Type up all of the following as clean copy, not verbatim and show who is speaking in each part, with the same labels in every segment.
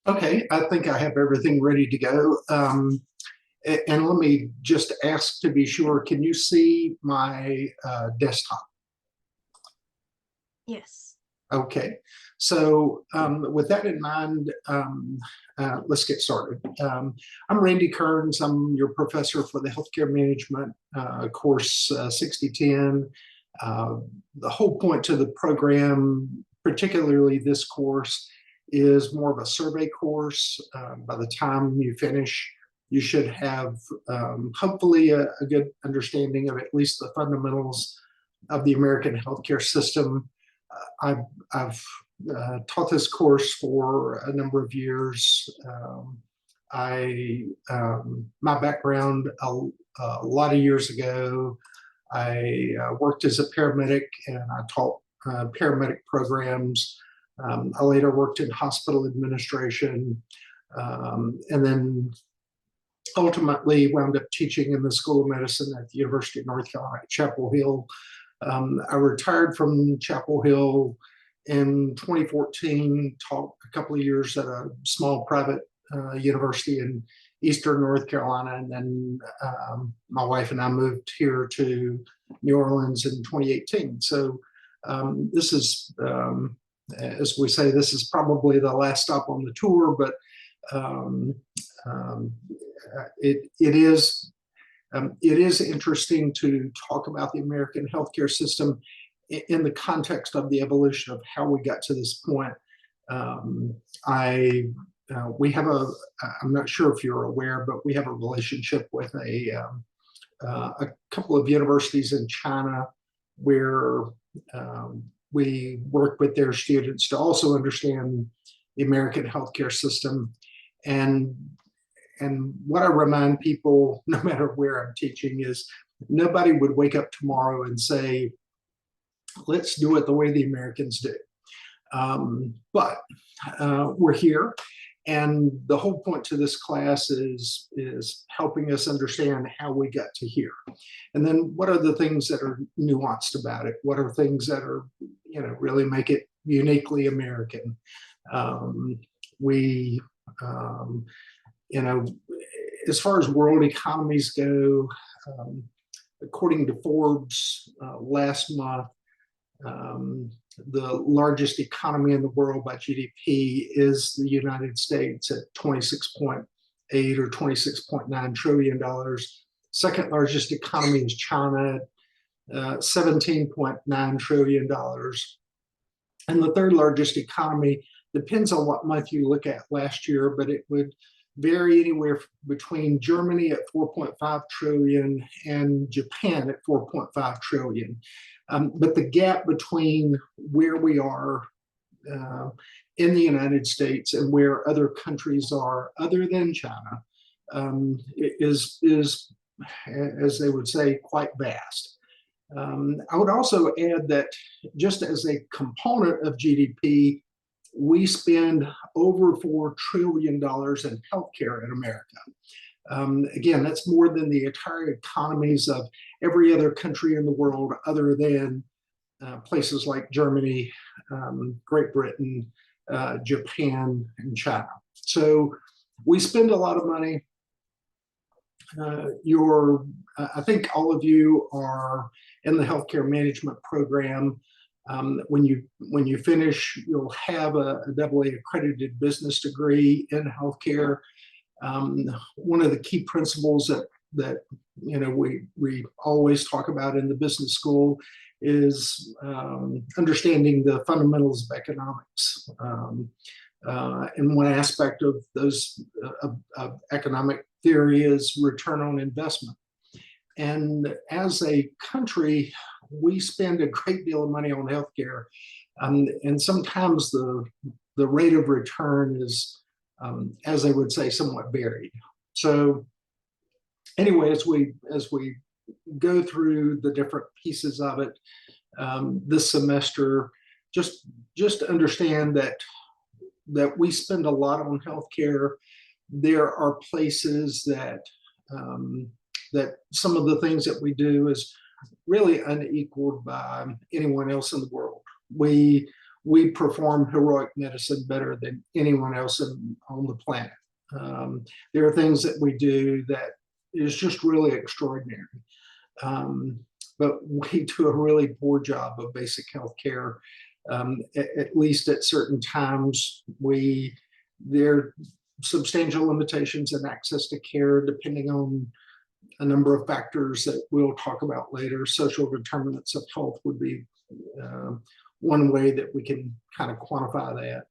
Speaker 1: Okay, I think I have everything ready to go. And let me just ask to be sure, can you see my desktop?
Speaker 2: Yes.
Speaker 1: Okay, so with that in mind, let's get started. I'm Randy Kearns. I'm your professor for the healthcare management course 6010. The whole point to the program, particularly this course, is more of a survey course. By the time you finish, you should have hopefully a good understanding of at least the fundamentals of the American healthcare system. I've taught this course for a number of years. My background a lot of years ago, I worked as a paramedic and I taught paramedic programs. I later worked in hospital administration, and then ultimately wound up teaching in the School of Medicine at the University of North Carolina at Chapel Hill. I retired from Chapel Hill in 2014, taught a couple of years at a small private university in Eastern North Carolina, and then my wife and I moved here to New Orleans in 2018. So this is, as we say, this is probably the last stop on the tour, but it is interesting to talk about the American healthcare system in the context of the evolution of how we got to this point. We have I'm not sure if you're aware, but we have a relationship with a couple of universities in China where we work with their students to also understand the American healthcare system. And what I remind people, no matter where I'm teaching, is nobody would wake up tomorrow and say, let's do it the way the Americans do. But we're here. And the whole point to this class is helping us understand how we got to here. And then what are the things that are nuanced about it? What are things that are, really make it uniquely American? As far as world economies go, according to Forbes last month, the largest economy in the world by GDP is the United States at 26.8 or $26.9 trillion. Second largest economy is China at $17.9 trillion. And the third largest economy, depends on what month you look at last year, but it would vary anywhere between Germany at 4.5 trillion and Japan at 4.5 trillion. But the gap between where we are in the United States and where other countries are other than China is, as they would say, quite vast. I would also add that just as a component of GDP, we spend over $4 trillion in healthcare in America. Again, that's more than the entire economies of every other country in the world other than places like Germany, Great Britain, Japan, and China. So we spend a lot of money. I think all of you are in the healthcare management program. When you finish, you'll have a AA accredited business degree in healthcare. One of the key principles that we always talk about in the business school is understanding the fundamentals of economics. And one aspect of those of economic theory is return on investment. And as a country, we spend a great deal of money on healthcare, and sometimes the rate of return is, as they would say, somewhat varied. So, anyway, as we go through the different pieces of it this semester, just understand that we spend a lot on healthcare. There are places that some of the things that we do is really unequaled by anyone else in the world. We we perform heroic medicine better than anyone else on the planet. There are things that we do that is just really extraordinary. But we do a really poor job of basic health care. At least at certain times, there are substantial limitations in access to care, depending on a number of factors that we'll talk about later. Social determinants of health would be one way that we can kind of quantify that.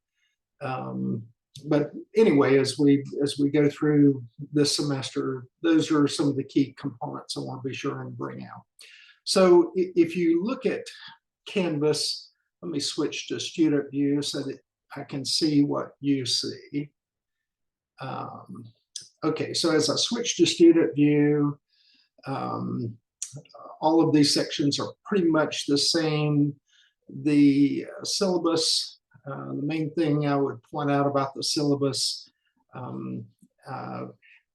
Speaker 1: But anyway, as we go through this semester, those are some of the key components I want to be sure and bring out. So if you look at Canvas, let me switch to student view so that I can see what you see. Okay, so as I switch to student view, all of these sections are pretty much the same. The syllabus, the main thing I would point out about the syllabus,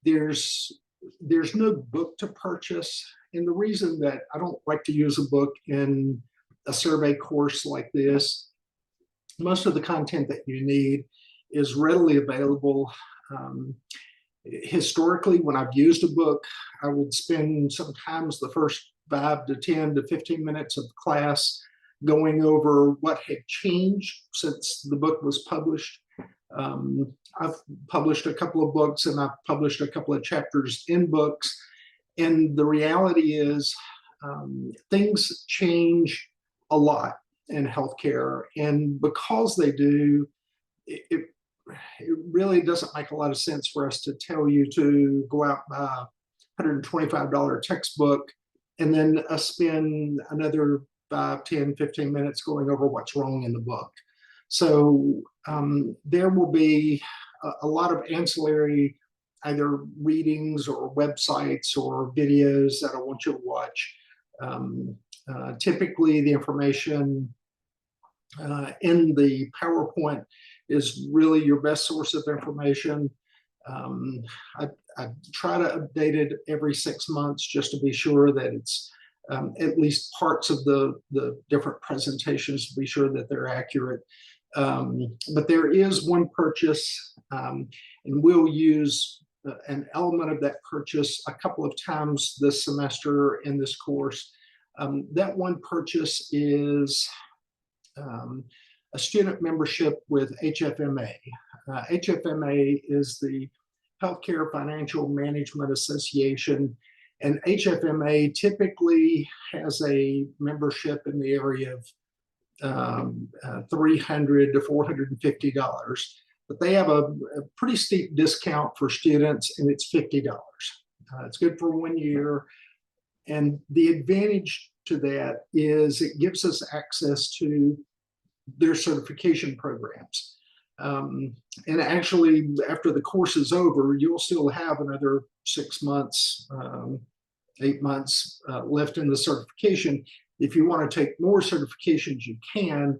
Speaker 1: there's no book to purchase. And the reason that I don't like to use a book in a survey course like this, most of the content that you need is readily available. Historically, when I've used a book, I would spend sometimes the first 5 to 10 to 15 minutes of class going over what had changed since the book was published. I've published a couple of books and I've published a couple of chapters in books. And the reality is things change a lot in healthcare. And because they do, it really doesn't make a lot of sense for us to tell you to go out and buy a $125 textbook and then spend another 5, 10, 15 minutes going over what's wrong in the book. So there will be a lot of ancillary either readings or websites or videos that I want you to watch. Typically, the information in the PowerPoint is really your best source of information. I try to update it every 6 months just to be sure that it's at least parts of the different presentations to be sure that they're accurate. But there is one purchase, and we'll use an element of that purchase a couple of times this semester in this course. That one purchase is a student membership with HFMA. HFMA is the Healthcare Financial Management Association, and HFMA typically has a membership in the area of $300 to $450, but they have a pretty steep discount for students, and it's $50. It's good for 1 year, and the advantage to that is it gives us access to their certification programs. And actually, after the course is over, you'll still have another 6 months, 8 months left in the certification. If you want to take more certifications, you can.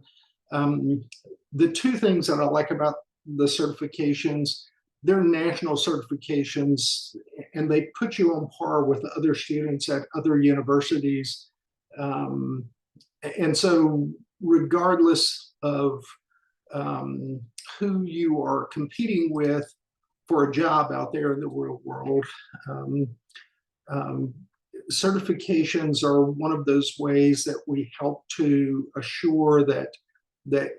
Speaker 1: The two things that I like about the certifications, they're national certifications, and they put you on par with other students at other universities. And so regardless of who you are competing with for a job out there in the real world, certifications are one of those ways that we help to assure that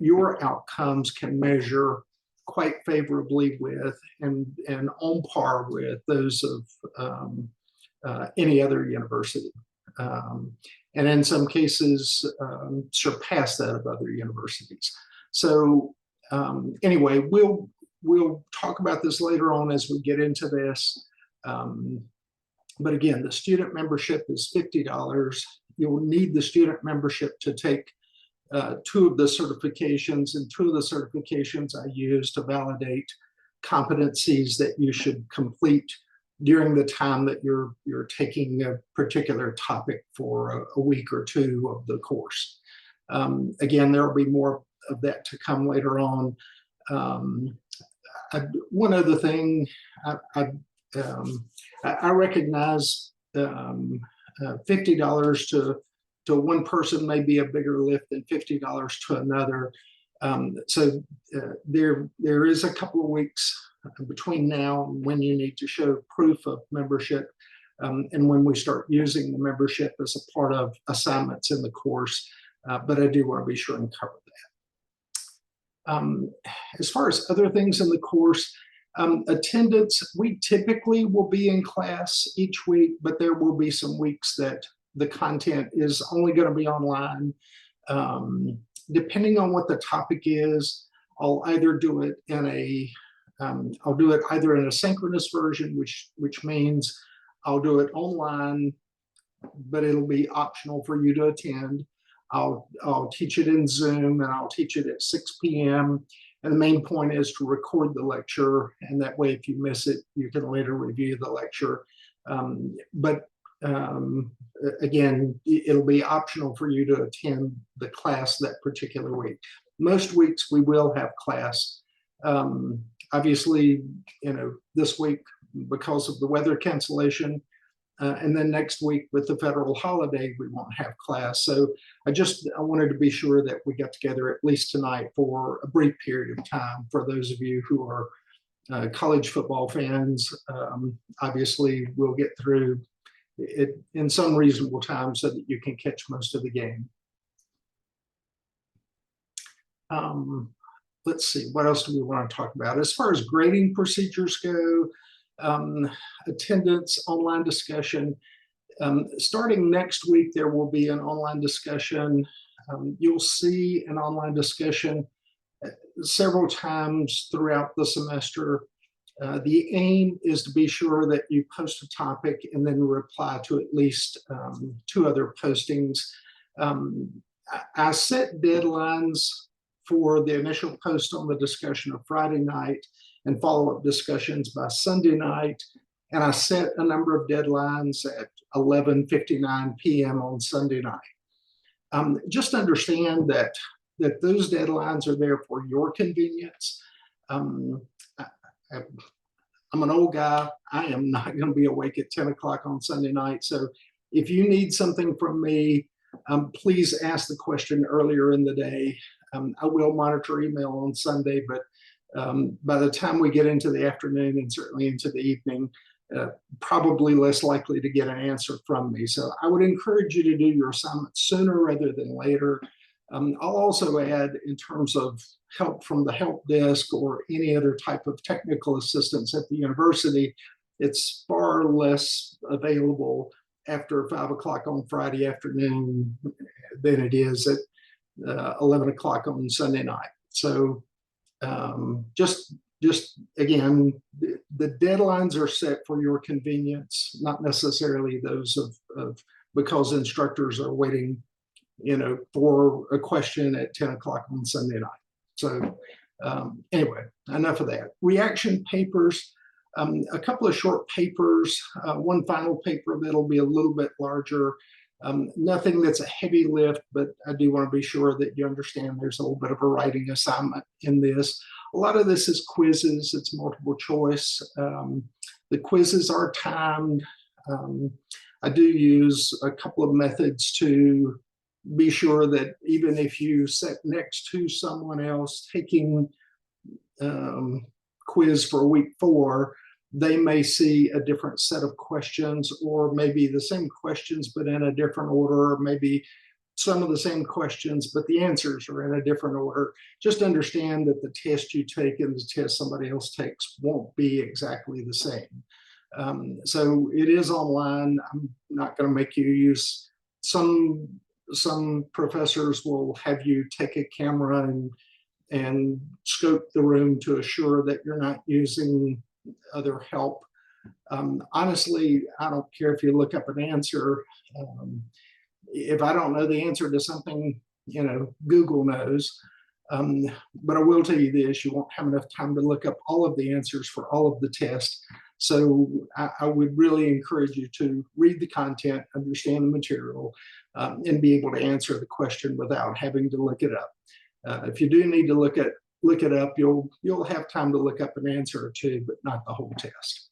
Speaker 1: your outcomes can measure quite favorably with and on par with those of any other university. And in some cases, surpass that of other universities. So anyway, we'll talk about this later on as we get into this. But again, the student membership is $50. You'll need the student membership to take 2 of the certifications, and 2 of the certifications I use to validate competencies that you should complete during the time that you're taking a particular topic for a week or 2 of the course. Again, there will be more of that to come later on. One other thing, I recognize $50 to one person may be a bigger lift than $50 to another. There is a couple of weeks between now and when you need to show proof of membership, and when we start using the membership as a part of assignments in the course. But I do want to be sure and cover that. As far as other things in the course, attendance, we typically will be in class each week, but there will be some weeks that the content is only going to be online. Depending on what the topic is, I'll either do it in either in a synchronous version, which means I'll do it online, but it'll be optional for you to attend. I'll teach it in Zoom, and I'll teach it at 6 p.m. And the main point is to record the lecture, and that way, if you miss it, you can later review the lecture. Again, it'll be optional for you to attend the class that particular week. Most weeks we will have class. Obviously, this week because of the weather cancellation, and then next week with the federal holiday, we won't have class. So I wanted to be sure that we got together at least tonight for a brief period of time. For those of you who are college football fans, obviously we'll get through it in some reasonable time so that you can catch most of the game. Let's see, what else do we want to talk about? As far as grading procedures go, attendance, online discussion. Starting next week, there will be an online discussion. You'll see an online discussion several times throughout the semester. The aim is to be sure that you post a topic and then reply to at least 2 other postings. I set deadlines for the initial post on the discussion of Friday night and follow-up discussions by Sunday night. And I set a number of deadlines at 11:59 p.m. on Sunday night. Just understand that those deadlines are there for your convenience. I'm an old guy. I am not going to be awake at 10 o'clock on Sunday night. So if you need something from me, please ask the question earlier in the day. I will monitor email on Sunday, but by the time we get into the afternoon and certainly into the evening, probably less likely to get an answer from me. So I would encourage you to do your assignment sooner rather than later. I'll also add, in terms of help from the help desk or any other type of technical assistance at the university, it's far less available after 5 o'clock on Friday afternoon than it is at 11 o'clock on Sunday night. So just again, the deadlines are set for your convenience, not necessarily those of because instructors are waiting, for a question at 10 o'clock on Sunday night. So anyway, enough of that. Reaction papers, a couple of short papers, one final paper that'll be a little bit larger. Nothing that's a heavy lift, but I do want to be sure that you understand there's a little bit of a writing assignment in this. A lot of this is quizzes, it's multiple choice. The quizzes are timed. I do use a couple of methods to be sure that even if you sit next to someone else taking quiz for week 4, they may see a different set of questions, or maybe the same questions but in a different order, or maybe some of the same questions but the answers are in a different order. Just understand that the test you take and the test somebody else takes won't be exactly the same. So it is online. I'm not going to make you use some professors will have you take a camera and scope the room to assure that you're not using other help. Honestly, I don't care if you look up an answer. If I don't know the answer to something, Google knows. But I will tell you this, you won't have enough time to look up all of the answers for all of the tests. So I would really encourage you to read the content, understand the material, and be able to answer the question without having to look it up. If you do need to look it up, you'll have time to look up an answer or two, but not the whole test.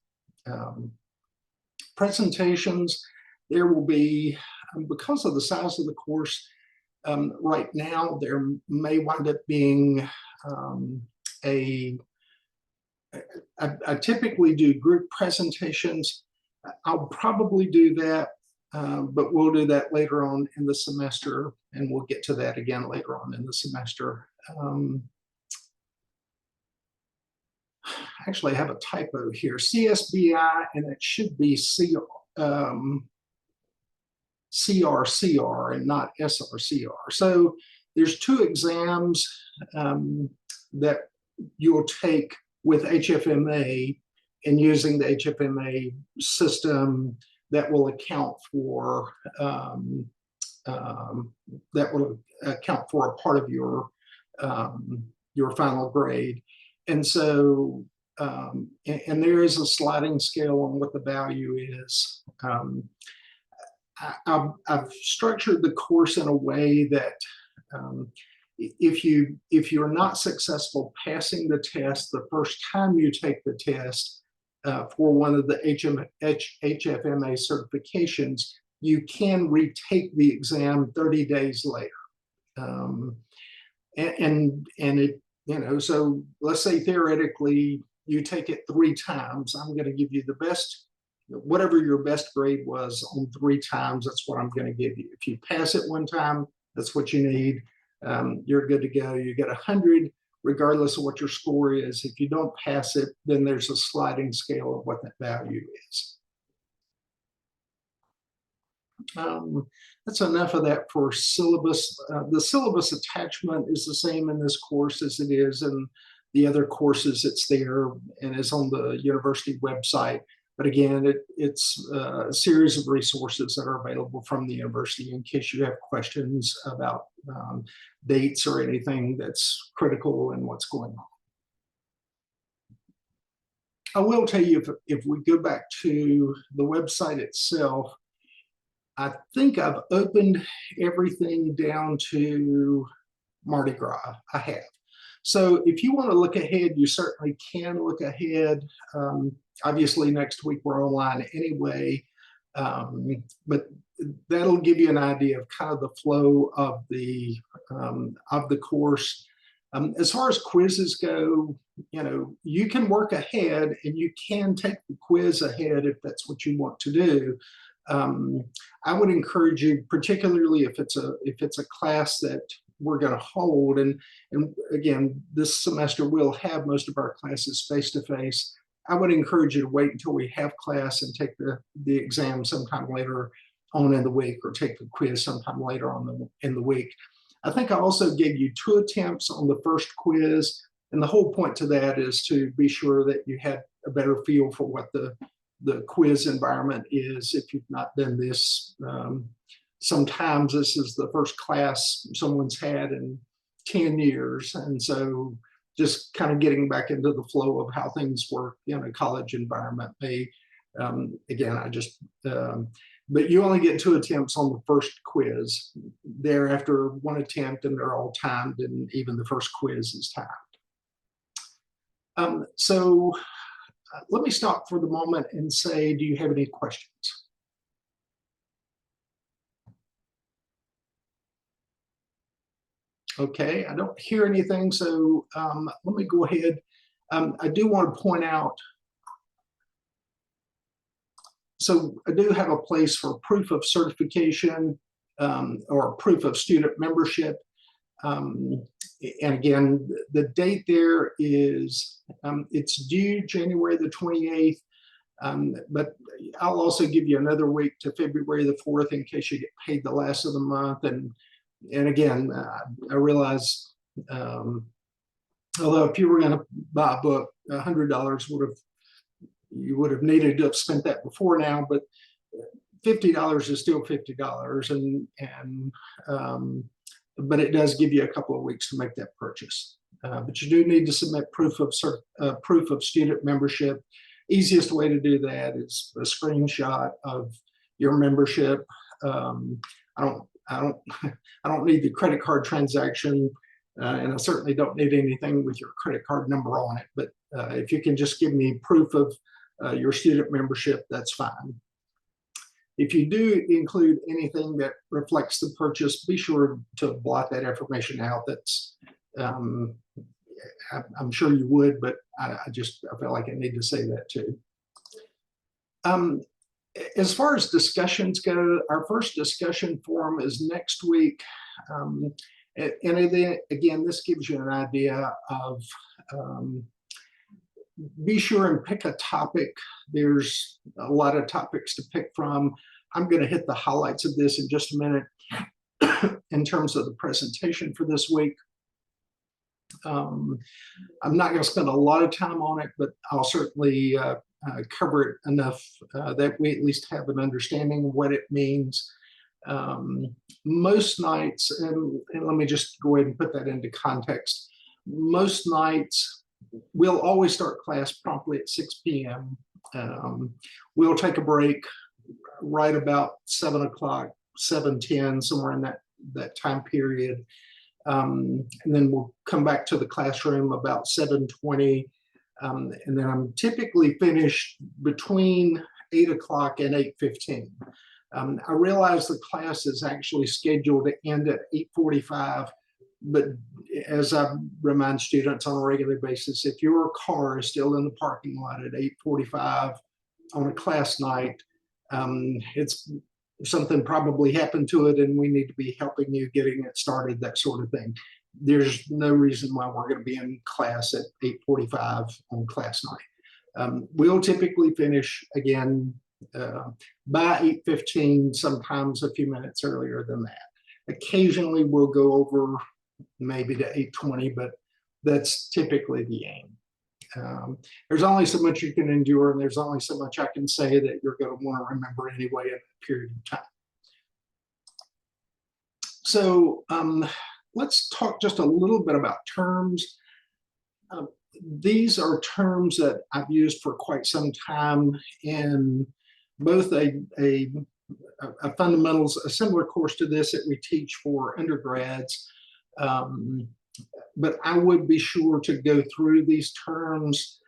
Speaker 1: Presentations, there will be, because of the size of the course, Right now, there may wind up being I typically do group presentations. I'll probably do that, but we'll do that later on in the semester, and we'll get to that again later on in the semester. Actually, I have a typo here, CSBI, and it should be CRCR and not SRCR. So there's 2 exams that you'll take with HFMA, and using the HFMA system that will account for a part of your final grade. And so and there is a sliding scale on what the value is. I've structured the course in a way that if you're not successful passing the test the first time you take the test for one of the HFMA certifications, you can retake the exam 30 days later. And it, so let's say theoretically you take it 3 times. I'm going to give you the best, whatever your best grade was on 3 times, that's what I'm going to give you. If you pass it 1 time, that's what you need. You're good to go. You get 100 regardless of what your score is. If you don't pass it, then there's a sliding scale of what that value is. That's enough of that for syllabus. The syllabus attachment is the same in this course as it is in the other courses. It's there and is on the university website. But again, it's a series of resources that are available from the university in case you have questions about dates or anything that's critical in what's going on. I will tell you, if we go back to the website itself, I think I've opened everything down to Mardi Gras. I have. So if you want to look ahead, you certainly can look ahead. Obviously, next week we're online anyway, but that'll give you an idea of kind of the flow of the course. As far as quizzes go, you can work ahead and you can take the quiz ahead if that's what you want to do. I would encourage you, particularly if it's a class that we're going to hold, and again, this semester we'll have most of our classes face-to-face. I would encourage you to wait until we have class and take the exam sometime later on in the week, or take the quiz sometime later on in the week. I think I also gave you 2 attempts on the first quiz, and the whole point to that is to be sure that you had a better feel for what the quiz environment is if you've not done this. Sometimes this is the first class someone's had in 10 years. And so just kind of getting back into the flow of how things work in a college environment may, again, but you only get 2 attempts on the first quiz. Thereafter, 1 attempt, and they're all timed, and even the first quiz is timed. So let me stop for the moment and say, do you have any questions? Okay, I don't hear anything, so let me go ahead. I do want to point out, so I do have a place for proof of certification or proof of student membership. And again, the date there is, it's due January the 28th, but I'll also give you another week to February the 4th in case you get paid the last of the month. And again, I realize, although if you were going to buy a book, $100 you would have needed to have spent that before now, but $50 is still $50, but it does give you a couple of weeks to make that purchase. But you do need to submit proof of student membership. Easiest way to do that is a screenshot of your membership. I don't need the credit card transaction, and I certainly don't need anything with your credit card number on it. But if you can just give me proof of your student membership, that's fine. If you do include anything that reflects the purchase, be sure to blot that information out. That's I'm sure you would, but I felt like I need to say that too. As far as discussions go, our first discussion forum is next week. And then, again, this gives you an idea of, be sure and pick a topic. There's a lot of topics to pick from. I'm going to hit the highlights of this in just a minute in terms of the presentation for this week. I'm not going to spend a lot of time on it, but I'll certainly cover it enough that we at least have an understanding of what it means. Most nights, and let me just go ahead and put that into context, most nights we'll always start class promptly at 6 p.m. We'll take a break right about 7 o'clock, 7:10, somewhere in that time period. And then we'll come back to the classroom about 7:20. And then I'm typically finished between 8 o'clock and 8:15. I realize the class is actually scheduled to end at 8:45, but as I remind students on a regular basis, if your car is still in the parking lot at 8:45 on a class night, it's something probably happened to it and we need to be helping you getting it started, that sort of thing. There's no reason why we're going to be in class at 8:45 on class night. We'll typically finish again by 8:15, sometimes a few minutes earlier than that. Occasionally we'll go over maybe to 8:20, but that's typically the aim. There's only so much you can endure, and there's only so much I can say that you're going to want to remember anyway in a period of time. So let's talk just a little bit about terms. These are terms that I've used for quite some time in both a fundamentals, a similar course to this that we teach for undergrads. But I would be sure to go through these terms.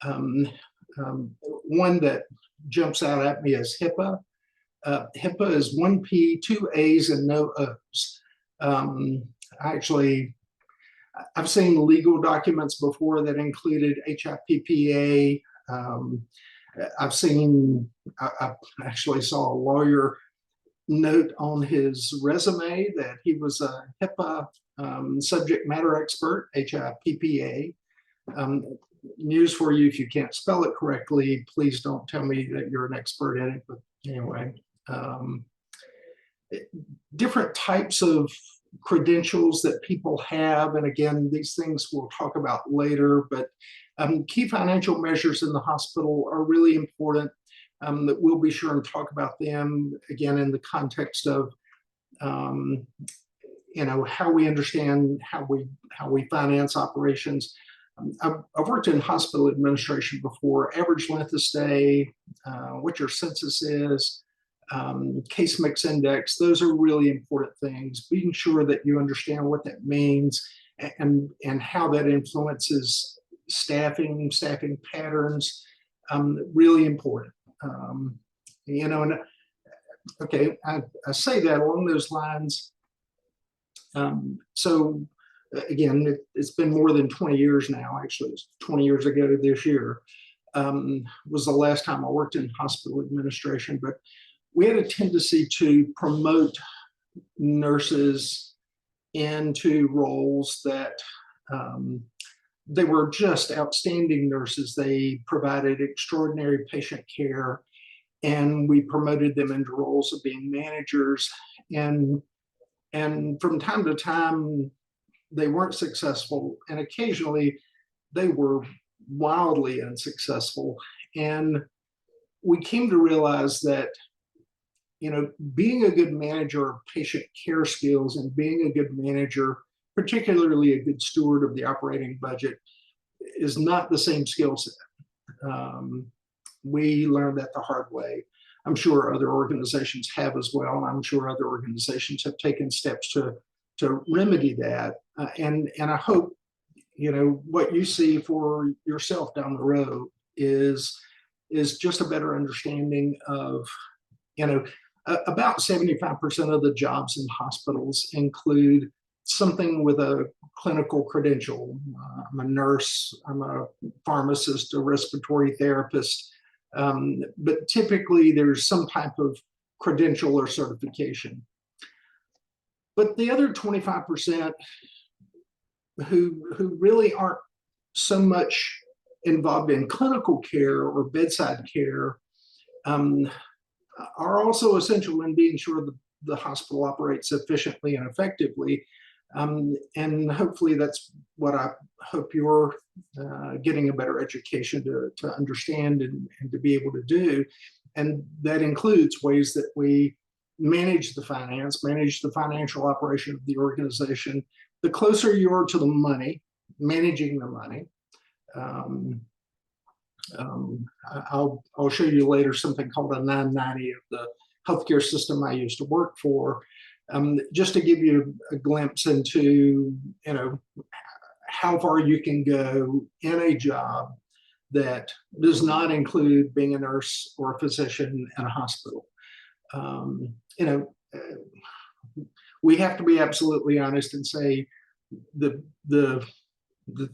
Speaker 1: One that jumps out at me is HIPAA. HIPAA is 1 P, 2 A's, and no O's. Actually, I've seen legal documents before that included HIPPA. I actually saw a lawyer note on his resume that he was a HIPAA subject matter expert, HIPPA. News for you, if you can't spell it correctly, please don't tell me that you're an expert in it, but anyway. Different types of credentials that people have, and again, these things we'll talk about later, but key financial measures in the hospital are really important. That we'll be sure and talk about them again in the context of how we understand how we finance operations. I've worked in hospital administration before. Average length of stay, what your census is, case mix index. Those are really important things. Being sure that you understand what that means and how that influences staffing patterns. Really important. Okay, I say that along those lines. So again, it's been more than 20 years now. Actually, it's 20 years ago this year was the last time I worked in hospital administration, but we had a tendency to promote nurses into roles that they were just outstanding nurses. They provided extraordinary patient care, and we promoted them into roles of being managers. And from time to time, they weren't successful, and occasionally they were wildly unsuccessful. And we came to realize that, being a good manager of patient care skills and being a good manager, particularly a good steward of the operating budget, is not the same skill set. We learned that the hard way. I'm sure other organizations have as well, and I'm sure other organizations have taken steps to remedy that. And I hope, what you see for yourself down the road is just a better understanding of About 75% of the jobs in hospitals include something with a clinical credential. I'm a nurse, I'm a pharmacist, a respiratory therapist, but typically there's some type of credential or certification. But the other 25% who really aren't so much involved in clinical care or bedside care are also essential in being sure that the hospital operates efficiently and effectively. And hopefully that's what I hope you're getting a better education to understand and to be able to do. And that includes ways that we manage the financial operation of the organization. The closer you are to the money, managing the money, I'll show you later something called a 990 of the healthcare system I used to work for, just to give you a glimpse into how far you can go in a job that does not include being a nurse or a physician in a hospital. We have to be absolutely honest and say the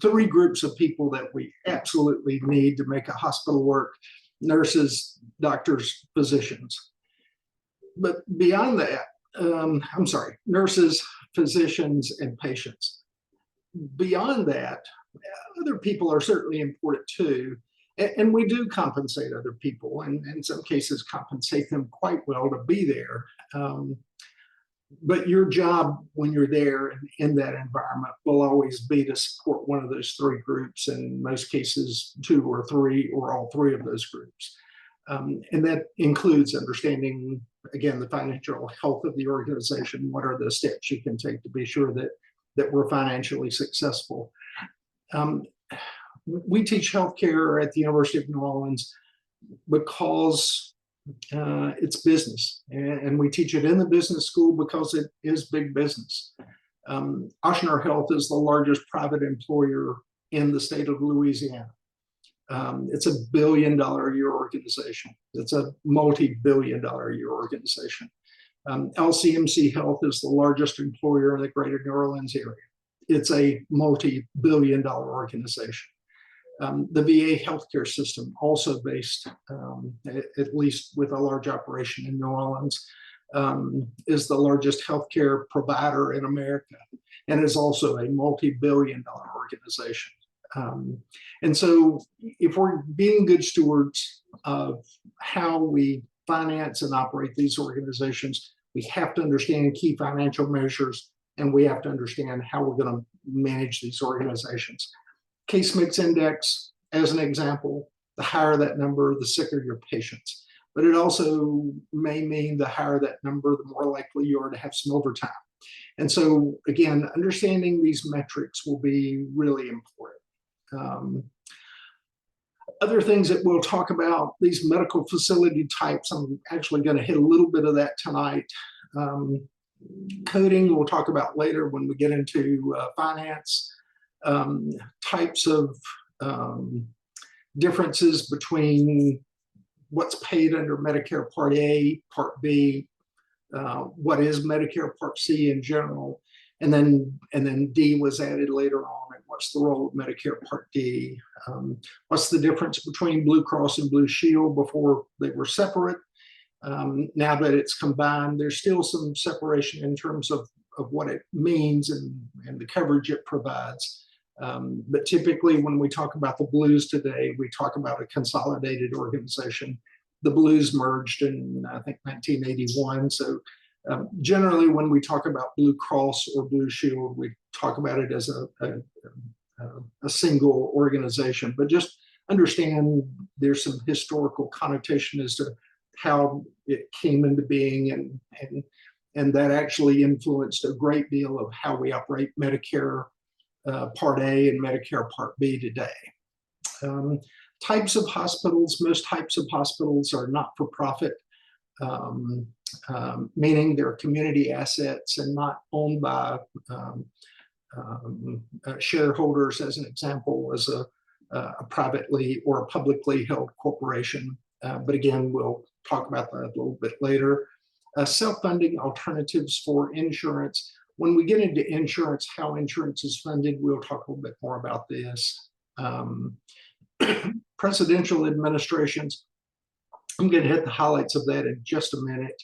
Speaker 1: three groups of people that we absolutely need to make a hospital work: nurses, doctors, physicians. But beyond that, nurses, physicians, and patients. Beyond that, other people are certainly important too. And we do compensate other people, and in some cases compensate them quite well to be there. But your job when you're there and in that environment will always be to support one of those three groups, in most cases two or three or all three of those groups. And that includes understanding, again, the financial health of the organization. What are the steps you can take to be sure that we're financially successful? We teach healthcare at the University of New Orleans because it's business, and we teach it in the business school because it is big business. Ochsner Health is the largest private employer in the state of Louisiana. It's a $1 billion a year organization. It's a multi-billion-dollar a year organization. LCMC Health is the largest employer in the greater New Orleans area. It's a multi-billion-dollar organization. The VA healthcare system, also based, at least with a large operation in New Orleans, is the largest healthcare provider in America, and is also a multi-billion-dollar organization. And so if we're being good stewards of how we finance and operate these organizations, we have to understand key financial measures, and we have to understand how we're going to manage these organizations. Case mix index, as an example, the higher that number, the sicker your patients. But it also may mean the higher that number, the more likely you are to have some overtime. And so, again, understanding these metrics will be really important. Other things that we'll talk about, these medical facility types, I'm actually going to hit a little bit of that tonight. Coding, we'll talk about later when we get into finance. Types of differences between what's paid under Medicare Part A, Part B, what is Medicare Part C in general, and then D was added later on, and what's the role of Medicare Part D? What's the difference between Blue Cross and Blue Shield before they were separate? Now that it's combined, there's still some separation in terms of what it means and the coverage it provides. But typically when we talk about the Blues today, we talk about a consolidated organization. The Blues merged in, I think, 1981. So generally when we talk about Blue Cross or Blue Shield, we talk about it as a single organization. But just understand there's some historical connotation as to how it came into being, and that actually influenced a great deal of how we operate Medicare Part A and Medicare Part B today. Types of hospitals, most types of hospitals are not-for-profit, meaning they're community assets and not owned by shareholders, as an example, as a privately or a publicly held corporation. but again, we'll talk about that a little bit later. Self-funding alternatives for insurance. When we get into insurance, how insurance is funded, we'll talk a little bit more about this. Presidential administrations, I'm going to hit the highlights of that in just a minute.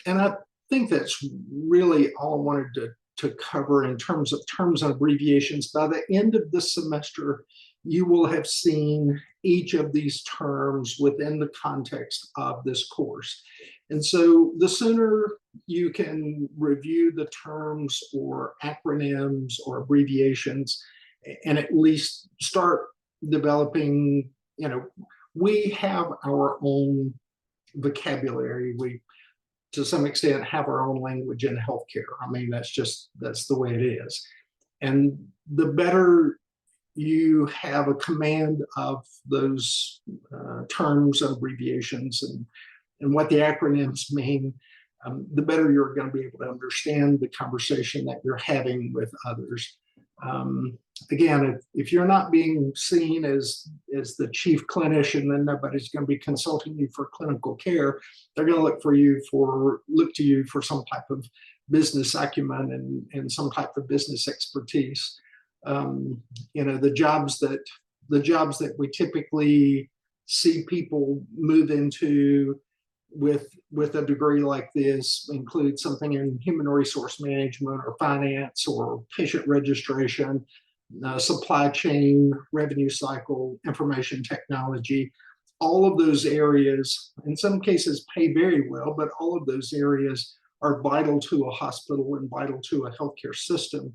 Speaker 1: And I think that's really all I wanted to cover in terms of terms and abbreviations. By the end of the semester, you will have seen each of these terms within the context of this course. And so the sooner you can review the terms or acronyms or abbreviations and at least start developing, we have our own vocabulary. We, to some extent, have our own language in healthcare. I mean, that's the way it is. And the better you have a command of those terms and abbreviations and what the acronyms mean, the better you're going to be able to understand the conversation that you're having with others. Again, if you're not being seen as the chief clinician, then nobody's going to be consulting you for clinical care. They're going to look to you for some type of business acumen and some type of business expertise. The jobs that we typically see people move into with a degree like this include something in human resource management or finance or patient registration, supply chain, revenue cycle, information technology. All of those areas, in some cases, pay very well, but all of those areas are vital to a hospital and vital to a healthcare system,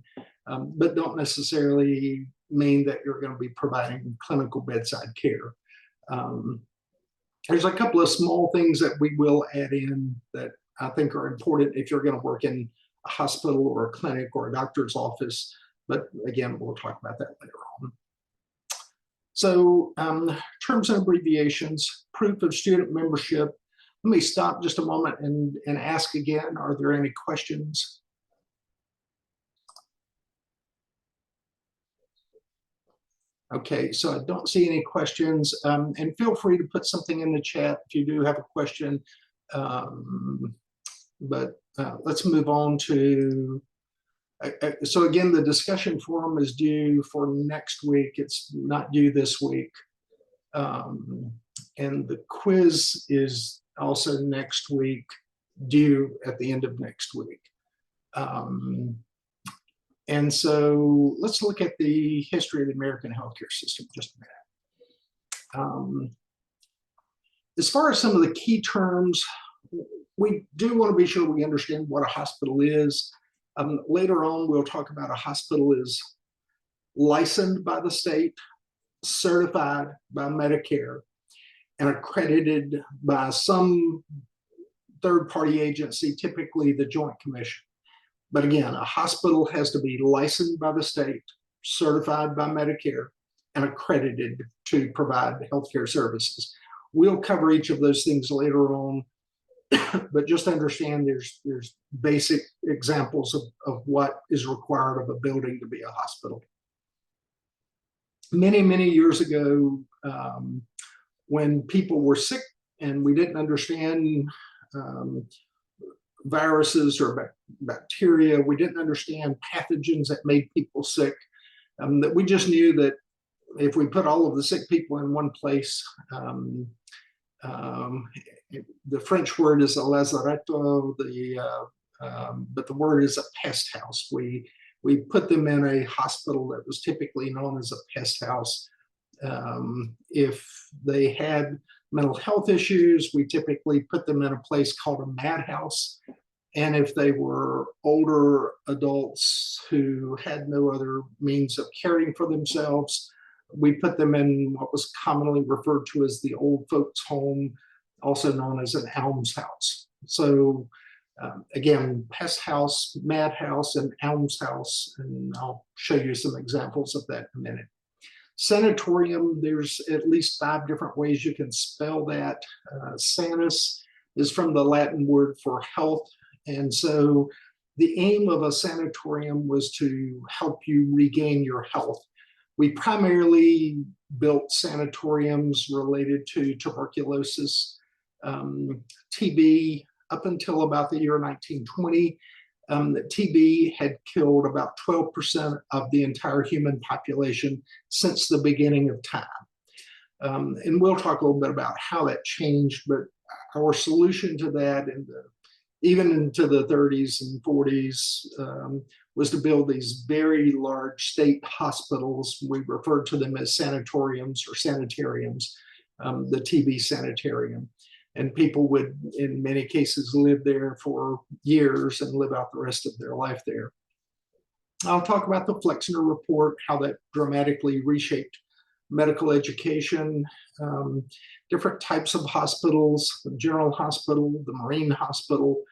Speaker 1: but don't necessarily mean that you're going to be providing clinical bedside care. There's a couple of small things that we will add in that I think are important if you're going to work in a hospital or a clinic or a doctor's office. But again, we'll talk about that later on. So terms and abbreviations, proof of student membership. Let me stop just a moment and ask again, are there any questions? Okay, so I don't see any questions, and feel free to put something in the chat if you do have a question. Let's move on to, so again, the discussion forum is due for next week. It's not due this week. And the quiz is also next week, due at the end of next week. And so let's look at the history of the American healthcare system just a minute. As far as some of the key terms, we do want to be sure we understand what a hospital is. Later on, we'll talk about a hospital is licensed by the state, certified by Medicare, and accredited by some third-party agency, typically the Joint Commission. But again, a hospital has to be licensed by the state, certified by Medicare, and accredited to provide healthcare services. We'll cover each of those things later on, but just understand there's basic examples of what is required of a building to be a hospital. Many, many years ago, when people were sick and we didn't understand viruses or bacteria, we didn't understand pathogens that made people sick, that we just knew that if we put all of the sick people in one place, the French word is a lazaretto, but the word is a pest house. We put them in a hospital that was typically known as a pest house. If they had mental health issues, we typically put them in a place called a madhouse. And if they were older adults who had no other means of caring for themselves, we put them in what was commonly referred to as the old folks home, also known as an almshouse. So again, pest house, madhouse, and almshouse, and I'll show you some examples of that in a minute. Sanatorium, there's at least 5 different ways you can spell that. Sanus is from the Latin word for health, and so the aim of a sanatorium was to help you regain your health. We primarily built sanatoriums related to tuberculosis, TB. Up until about the year 1920, TB had killed about 12% of the entire human population since the beginning of time. And we'll talk a little bit about how that changed, but our solution to that, even into the 30s and 40s, was to build these very large state hospitals. We referred to them as sanatoriums or sanitariums, the TB sanitarium. And people would, in many cases, live there for years and live out the rest of their life there. I'll talk about the Flexner Report, how that dramatically reshaped medical education, different types of hospitals, the General Hospital, the Marine Hospital.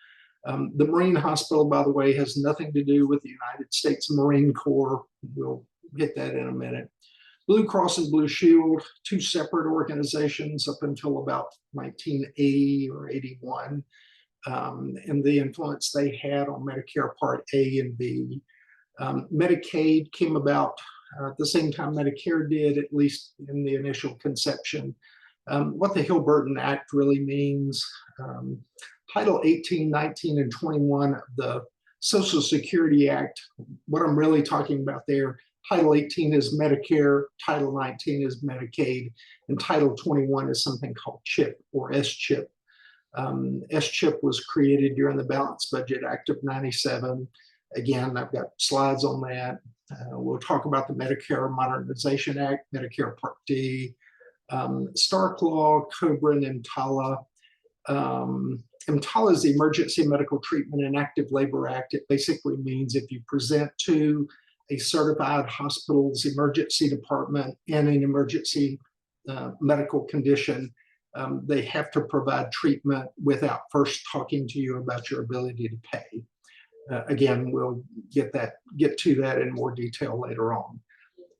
Speaker 1: The Marine Hospital, by the way, has nothing to do with the United States Marine Corps. We'll get that in a minute. Blue Cross and Blue Shield, two separate organizations up until about 1980 or 81, and the influence they had on Medicare Part A and B. Medicaid came about at the same time Medicare did, at least in the initial conception. What the Hill-Burton Act really means, Title 18, 19, and 21 of the Social Security Act, what I'm really talking about there, Title 18 is Medicare, Title 19 is Medicaid, and Title 21 is something called CHIP or S-CHIP. S-CHIP was created during the Balanced Budget Act of '97. Again, I've got slides on that. We'll talk about the Medicare Modernization Act, Medicare Part D, Stark Law, COBRA, and EMTALA. EMTALA is the Emergency Medical Treatment and Active Labor Act. It basically means if you present to a certified hospital's emergency department in an emergency medical condition, they have to provide treatment without first talking to you about your ability to pay. Again, we'll get to that in more detail later on.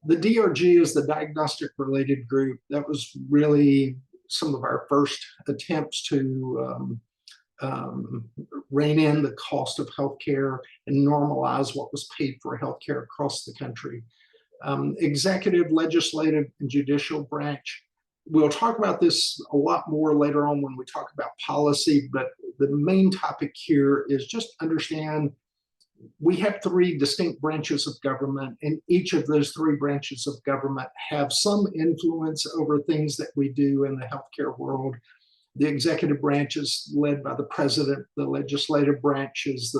Speaker 1: The DRG is the diagnostic related group. That was really some of our first attempts to rein in the cost of healthcare and normalize what was paid for healthcare across the country. Executive, legislative, and judicial branch. We'll talk about this a lot more later on when we talk about policy, but the main topic here is just understand we have three distinct branches of government, and each of those three branches of government have some influence over things that we do in the healthcare world. The executive branch is led by the president, the legislative branch is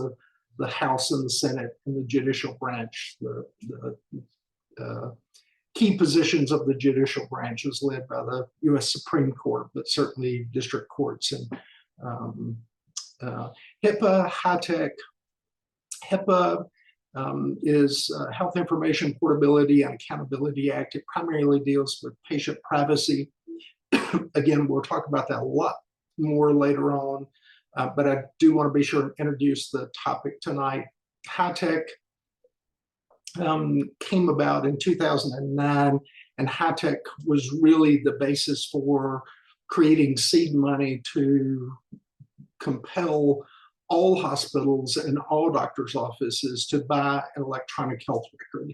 Speaker 1: the House and the Senate, and the judicial branch, the key positions of the judicial branch is led by the U.S. Supreme Court, but certainly district courts. And HIPAA, HITECH. HIPAA is Health Information Portability and Accountability Act. It primarily deals with patient privacy. Again, we'll talk about that a lot more later on, but I do want to be sure to introduce the topic tonight. HITECH came about in 2009, and HITECH was really the basis for creating seed money to compel all hospitals and all doctors' offices to buy an electronic health record.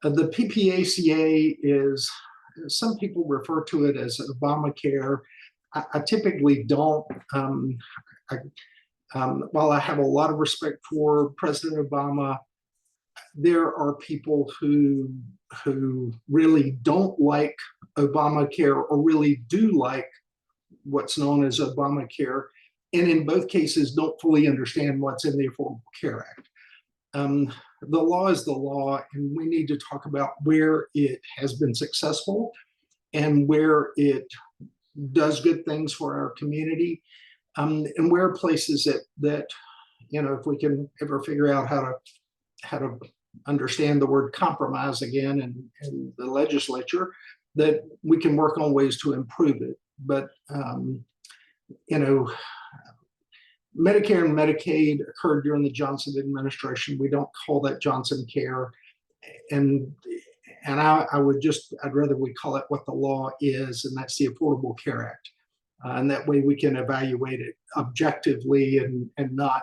Speaker 1: The PPACA is, some people refer to it as Obamacare. I typically don't. While I have a lot of respect for President Obama, there are people who really don't like Obamacare or really do like what's known as Obamacare, and in both cases don't fully understand what's in the Affordable Care Act. The law is the law, and we need to talk about where it has been successful and where it does good things for our community, and where places that you know, if we can ever figure out how to understand the word compromise again in the legislature, that we can work on ways to improve it. But you know, Medicare and Medicaid occurred during the Johnson administration. We don't call that Johnson Care, and I'd rather we call it what the law is, and that's the Affordable Care Act. And that way we can evaluate it objectively and not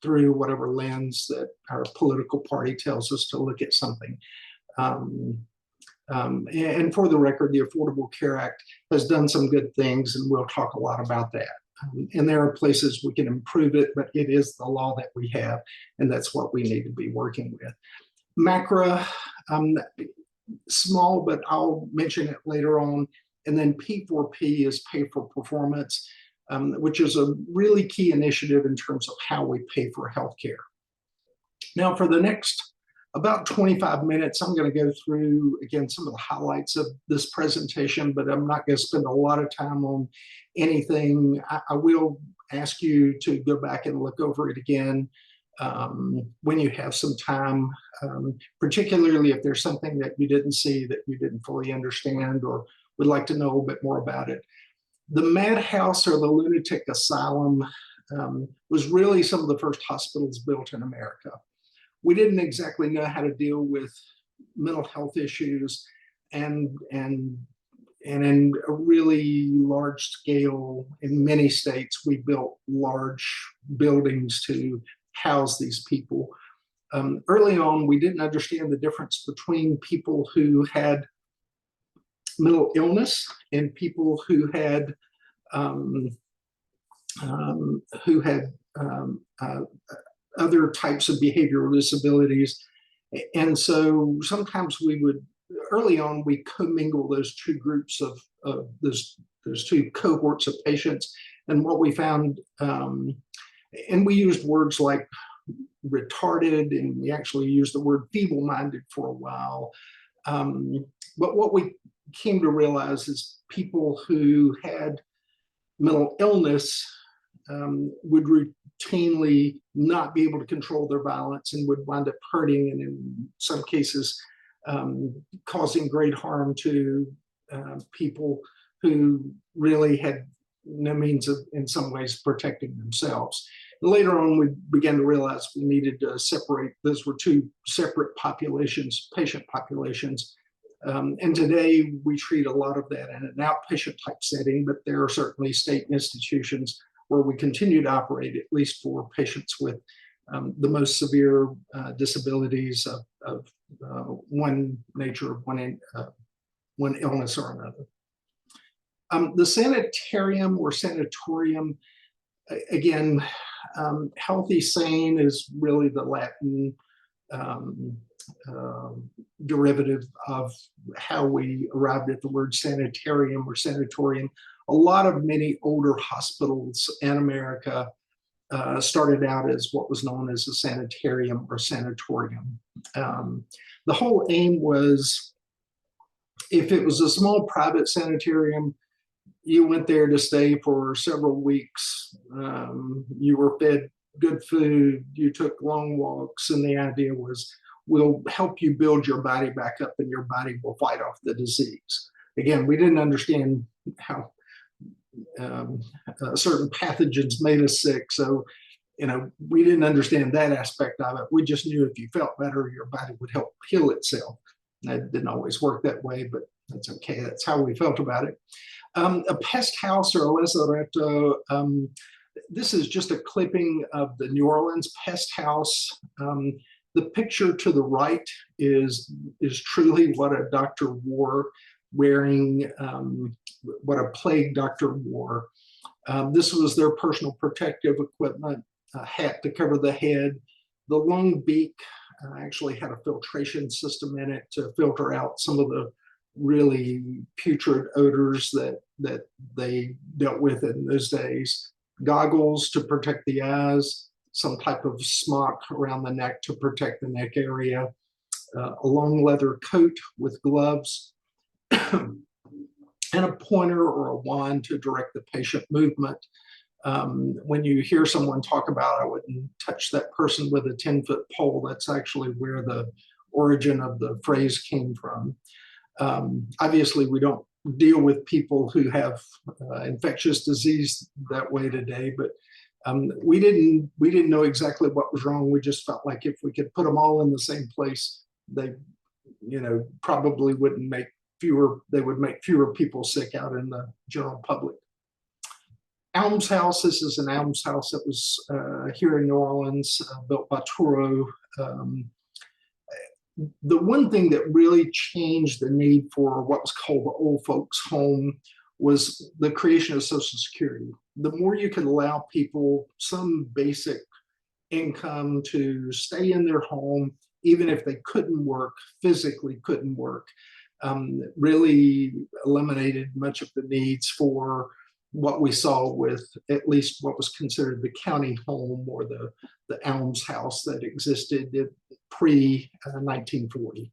Speaker 1: through whatever lens that our political party tells us to look at something. And for the record, the Affordable Care Act has done some good things, and we'll talk a lot about that. And there are places we can improve it, but it is the law that we have, and that's what we need to be working with. MACRA, small, but I'll mention it later on. And then P4P is pay for performance, which is a really key initiative in terms of how we pay for healthcare. Now, for the next about 25 minutes, I'm going to go through, again, some of the highlights of this presentation, but I'm not going to spend a lot of time on anything. I will ask you to go back and look over it again when you have some time, particularly if there's something that you didn't see, that you didn't fully understand, or would like to know a little bit more about it. The madhouse, or the lunatic asylum, was really some of the first hospitals built in America. We didn't exactly know how to deal with mental health issues, and in a really large scale in many states, we built large buildings to house these people. Early on, we didn't understand the difference between people who had mental illness and people who had other types of behavioral disabilities. And so sometimes we would, early on, we commingle those two groups of those two cohorts of patients. And what we found, and we used words like retarded, and we actually used the word feeble-minded for a while. But what we came to realize is people who had mental illness would routinely not be able to control their violence and would wind up hurting, and in some cases causing great harm to people who really had no means of, in some ways, protecting themselves. And later on, we began to realize we needed to separate. Those were two separate populations, patient populations. And today we treat a lot of that in an outpatient type setting, but there are certainly state institutions where we continue to operate, at least for patients with the most severe disabilities of one nature, one illness or another. The sanitarium or sanatorium, again, healthy, sane is really the Latin derivative of how we arrived at the word sanitarium or sanatorium. Many older hospitals in America started out as what was known as a sanitarium or sanatorium. The whole aim was, if it was a small private sanitarium, you went there to stay for several weeks. You were fed good food, you took long walks, and the idea was, we'll help you build your body back up and your body will fight off the disease. Again, we didn't understand how certain pathogens made us sick. So, we didn't understand that aspect of it. We just knew if you felt better, your body would help heal itself. That didn't always work that way, but that's okay. That's how we felt about it. A pest house or a lazaretto, this is just a clipping of the New Orleans pest house. The picture to the right is truly what a doctor wore, wearing what a plague doctor wore. This was their personal protective equipment, a hat to cover the head. The long beak actually had a filtration system in it to filter out some of the really putrid odors that they dealt with in those days. Goggles to protect the eyes, some type of smock around the neck to protect the neck area, a long leather coat with gloves, and a pointer or a wand to direct the patient movement. When you hear someone talk about, I wouldn't touch that person with a 10-foot pole, that's actually where the origin of the phrase came from. Obviously, we don't deal with people who have infectious disease that way today, but we didn't know exactly what was wrong. We just felt like if we could put them all in the same place, they, probably wouldn't make fewer. They would make fewer people sick out in the general public. almshouse. This is an almshouse that was here in New Orleans, built by Thoreau. The one thing that really changed the need for what was called the old folks home was the creation of Social Security. The more you could allow people some basic income to stay in their home, even if they couldn't work, physically couldn't work, really eliminated much of the needs for what we saw with at least what was considered the county home or the almshouse that existed pre-1940.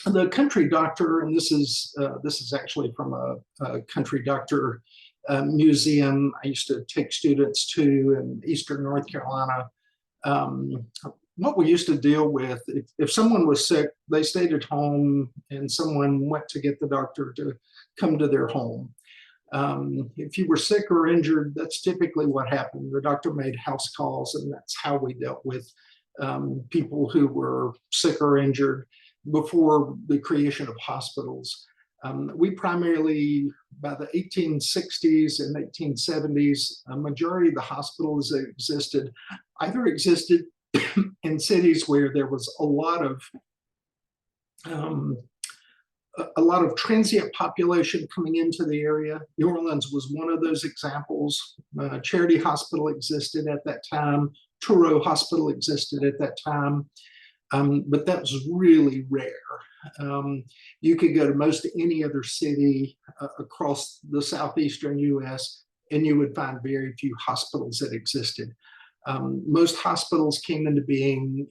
Speaker 1: The country doctor, and this is actually from a country doctor museum I used to take students to in Eastern North Carolina. What we used to deal with, if someone was sick, they stayed at home and someone went to get the doctor to come to their home. If you were sick or injured, that's typically what happened. The doctor made house calls, and that's how we dealt with people who were sick or injured before the creation of hospitals. We primarily, by the 1860s and 1870s, a majority of the hospitals that existed either existed in cities where there was a lot of transient population coming into the area. New Orleans was one of those examples. Charity Hospital existed at that time. Thoreau Hospital existed at that time. But that was really rare. You could go to most any other city across the southeastern US, and you would find very few hospitals that existed. Most hospitals came into being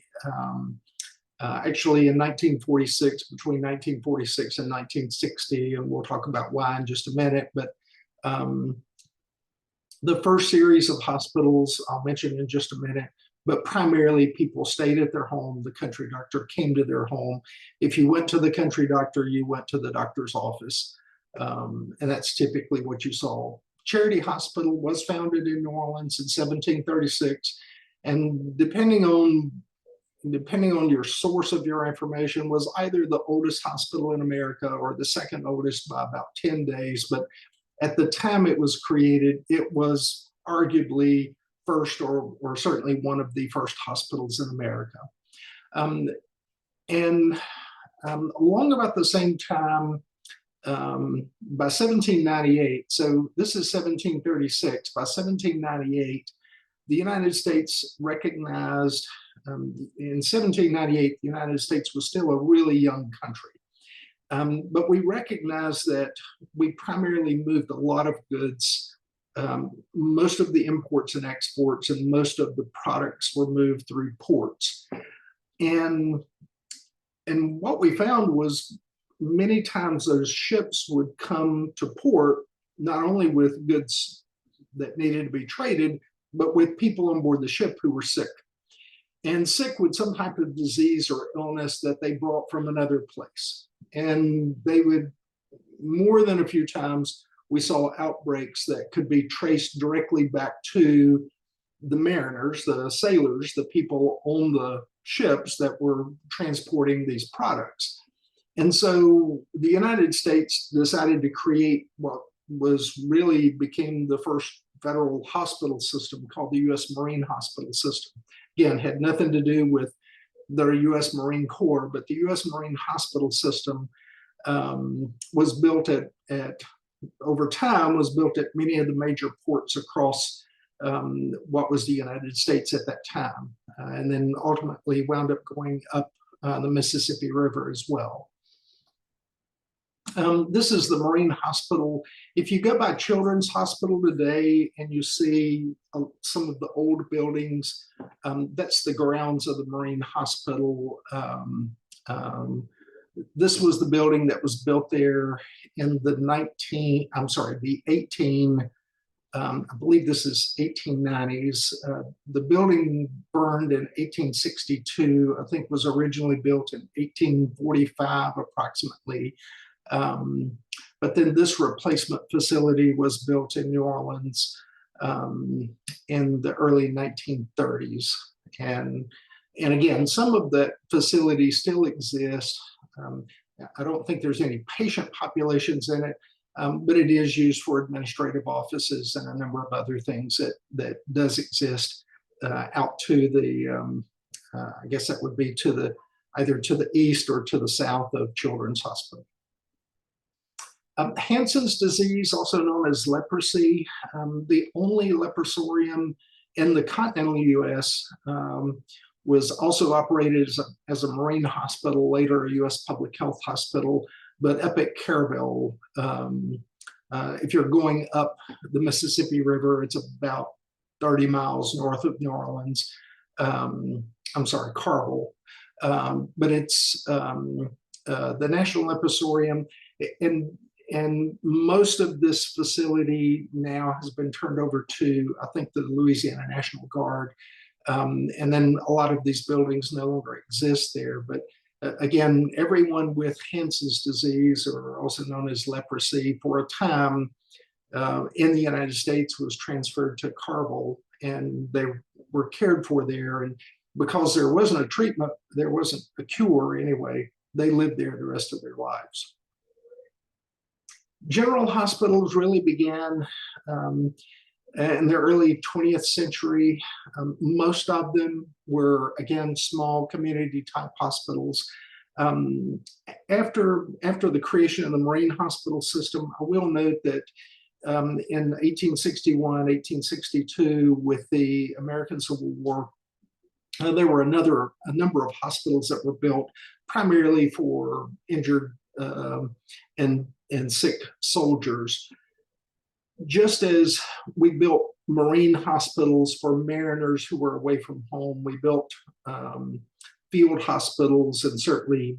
Speaker 1: actually in 1946, between 1946 and 1960, and we'll talk about why in just a minute. But the first series of hospitals I'll mention in just a minute, but primarily people stayed at their home. The country doctor came to their home. If you went to the country doctor, you went to the doctor's office. And that's typically what you saw. Charity Hospital was founded in New Orleans in 1736. And depending on your source of your information, was either the oldest hospital in America or the second oldest by about 10 days. But at the time it was created, it was arguably first or certainly one of the first hospitals in America. Along about the same time, by 1798, so this is 1736, by 1798, the United States recognized, in 1798, the United States was still a really young country. But we recognized that we primarily moved a lot of goods. Most of the imports and exports and most of the products were moved through ports. And what we found was many times those ships would come to port, not only with goods that needed to be traded, but with people on board the ship who were sick. And sick with some type of disease or illness that they brought from another place. And they would, more than a few times, we saw outbreaks that could be traced directly back to the mariners, the sailors, the people on the ships that were transporting these products. And so the United States decided to create what became the first federal hospital system called the U.S. Marine Hospital System. Again, had nothing to do with the U.S. Marine Corps, but the U.S. Marine Hospital System was built over time, was built at many of the major ports across what was the United States at that time, and then ultimately wound up going up the Mississippi River as well. This is the Marine Hospital. If you go by Children's Hospital today and you see some of the old buildings, that's the grounds of the Marine Hospital. This was the building that was built there in the I believe this is 1890s. The building burned in 1862, I think was originally built in 1845 approximately. But then this replacement facility was built in New Orleans in the early 1930s. And again, some of that facility still exists. I don't think there's any patient populations in it, but it is used for administrative offices and a number of other things that does exist out to the, I guess that would be to the, either to the east or to the south of Children's Hospital. Hansen's disease, also known as leprosy, the only leprosarium in the continental U.S., was also operated as a Marine hospital, later a U.S. public health hospital, but up at Caryville. If you're going up the Mississippi River, it's about 30 miles north of New Orleans. I'm sorry, Carville. But it's the National Leprosarium, and most of this facility now has been turned over to, I think, the Louisiana National Guard. And then a lot of these buildings no longer exist there. But again, everyone with Hansen's disease, or also known as leprosy, for a time in the United States was transferred to Carville, and they were cared for there. And because there wasn't a treatment, there wasn't a cure anyway, they lived there the rest of their lives. General hospitals really began in the early 20th century. Most of them were, again, small community type hospitals. After the creation of the Marine hospital system, I will note that in 1861, 1862, with the American Civil War, there were a number of hospitals that were built primarily for injured and sick soldiers. Just as we built Marine hospitals for mariners who were away from home, we built field hospitals and certainly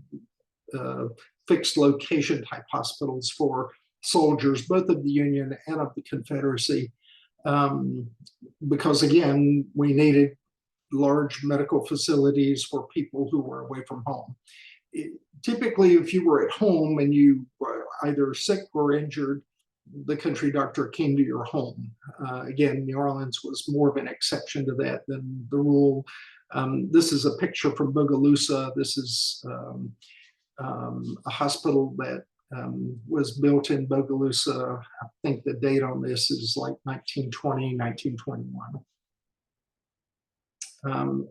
Speaker 1: fixed location type hospitals for soldiers, both of the Union and of the Confederacy, because again, we needed large medical facilities for people who were away from home. Typically, if you were at home and you were either sick or injured, the country doctor came to your home. Again, New Orleans was more of an exception to that than the rule. This is a picture from Bogalusa. This is a hospital that was built in Bogalusa. I think the date on this is like 1920, 1921.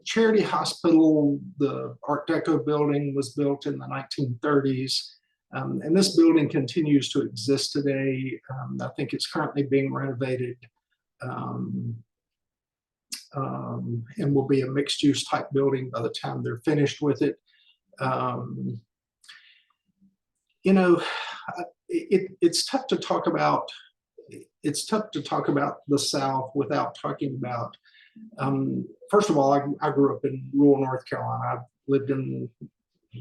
Speaker 1: Charity Hospital, the Art Deco building, was built in the 1930s. And this building continues to exist today. I think it's currently being renovated and will be a mixed use type building by the time they're finished with it. You know, it's tough to talk about the South without talking about, first of all, I grew up in rural North Carolina. I've lived in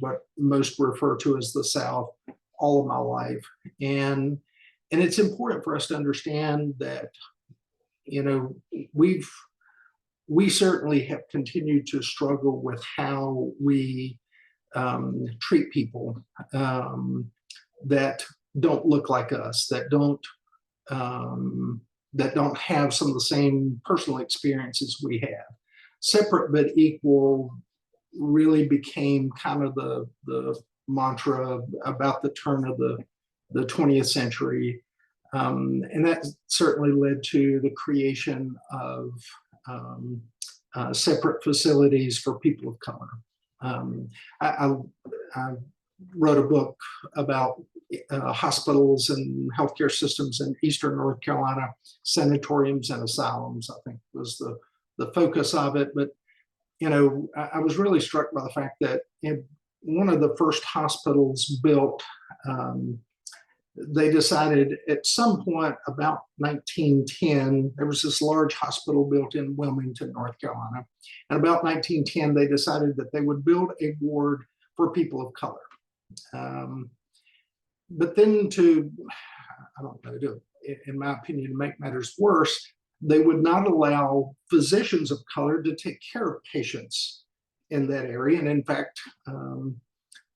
Speaker 1: what most refer to as the South all of my life. And it's important for us to understand that, you know, we certainly have continued to struggle with how we treat people that don't look like us, that don't have some of the same personal experiences we have. Separate but equal really became kind of the mantra about the turn of the 20th century. And that certainly led to the creation of separate facilities for people of color. I wrote a book about hospitals and healthcare systems in Eastern North Carolina, sanatoriums and asylums, I think was the focus of it. But, you know, I was really struck by the fact that in one of the first hospitals built, they decided at some point about 1910, there was this large hospital built in Wilmington, North Carolina. And about 1910, they decided that they would build a ward for people of color. But then in my opinion, to make matters worse, they would not allow physicians of color to take care of patients in that area. And in fact,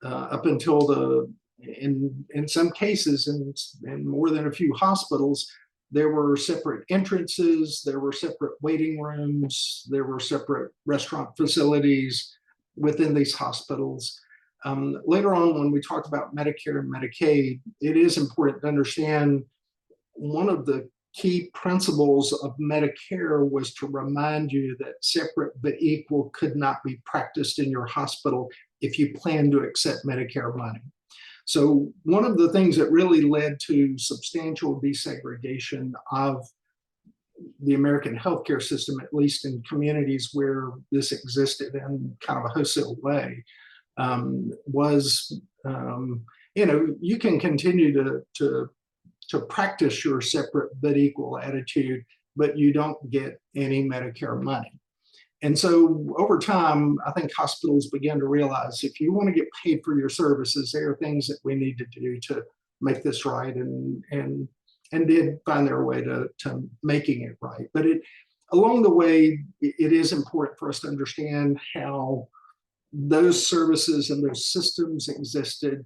Speaker 1: up until in some cases, in more than a few hospitals, there were separate entrances, there were separate waiting rooms, there were separate restaurant facilities within these hospitals. Later on, when we talk about Medicare and Medicaid, it is important to understand one of the key principles of Medicare was to remind you that separate but equal could not be practiced in your hospital if you plan to accept Medicare money. So one of the things that really led to substantial desegregation of the American healthcare system, at least in communities where this existed in kind of a wholesale way, was, you can continue to practice your separate but equal attitude, but you don't get any Medicare money. And so over time, I think hospitals began to realize if you want to get paid for your services, there are things that we need to do to make this right, and did find their way to making it right. But along the way, it is important for us to understand how those services and those systems existed,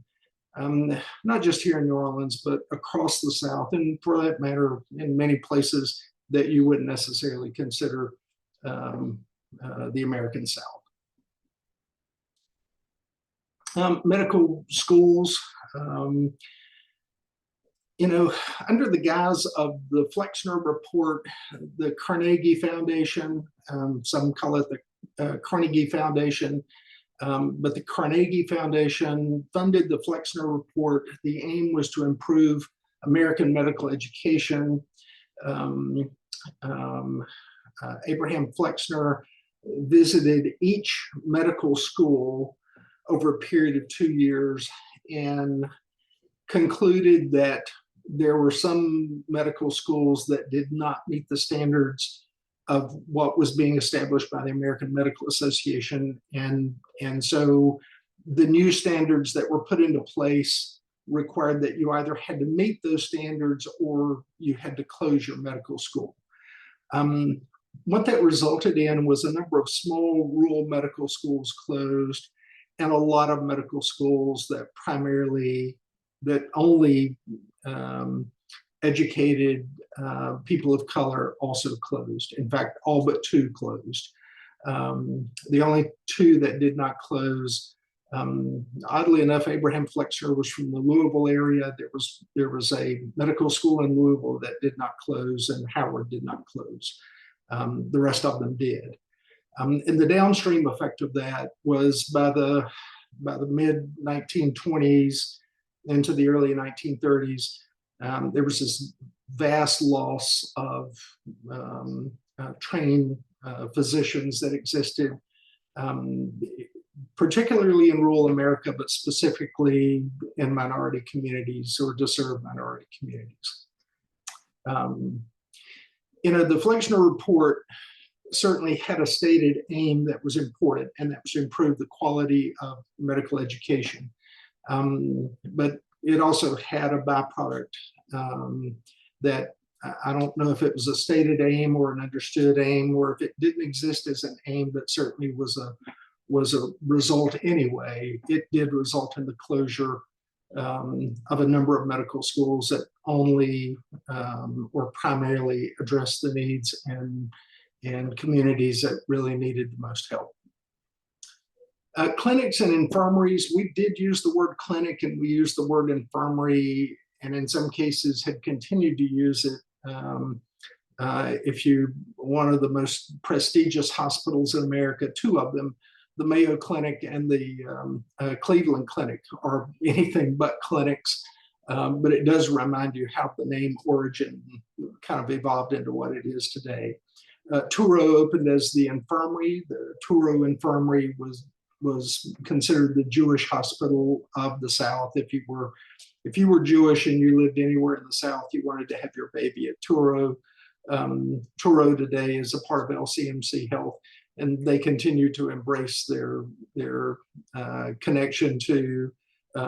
Speaker 1: not just here in New Orleans, but across the South, and for that matter, in many places that you wouldn't necessarily consider the American South. Medical schools, under the guise of the Flexner Report, the Carnegie Foundation, some call it the Carnegie Foundation, but the Carnegie Foundation funded the Flexner Report. The aim was to improve American medical education. Abraham Flexner visited each medical school over a period of 2 years and concluded that there were some medical schools that did not meet the standards of what was being established by the American Medical Association. And so the new standards that were put into place required that you either had to meet those standards or you had to close your medical school. What that resulted in was a number of small rural medical schools closed, and a lot of medical schools that only educated people of color also closed. In fact, all but 2 closed. The only 2 that did not close, oddly enough, Abraham Flexner was from the Louisville area. There was a medical school in Louisville that did not close, and Howard did not close. The rest of them did. And the downstream effect of that was by the mid 1920s into the early 1930s, there was this vast loss of trained physicians that existed, particularly in rural America, but specifically in minority communities or underserved minority communities. The Flexner Report certainly had a stated aim that was important, and that was to improve the quality of medical education. But it also had a byproduct that I don't know if it was a stated aim or an understood aim, or if it didn't exist as an aim, but certainly was a result anyway. It did result in the closure of a number of medical schools that only or primarily addressed the needs and communities that really needed the most help. Clinics and infirmaries, we did use the word clinic and we used the word infirmary, and in some cases had continued to use it. One of the most prestigious hospitals in America, 2 of them, the Mayo Clinic and the Cleveland Clinic, are anything but clinics, but it does remind you how the name origin kind of evolved into what it is today. Touro opened as the infirmary. The Touro Infirmary was considered the Jewish hospital of the South. If you were Jewish and you lived anywhere in the South, you wanted to have your baby at Touro. Touro today is a part of LCMC Health, and they continue to embrace their connection to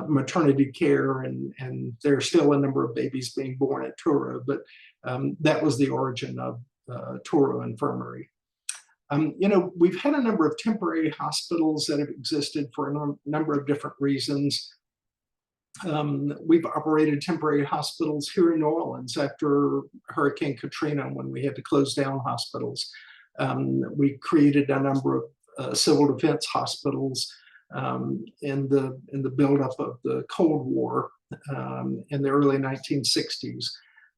Speaker 1: maternity care, and there are still a number of babies being born at Touro, but that was the origin of Touro Infirmary. We've had a number of temporary hospitals that have existed for a number of different reasons. We've operated temporary hospitals here in New Orleans after Hurricane Katrina, when we had to close down hospitals. We created a number of civil defense hospitals in the buildup of the Cold War in the early 1960s.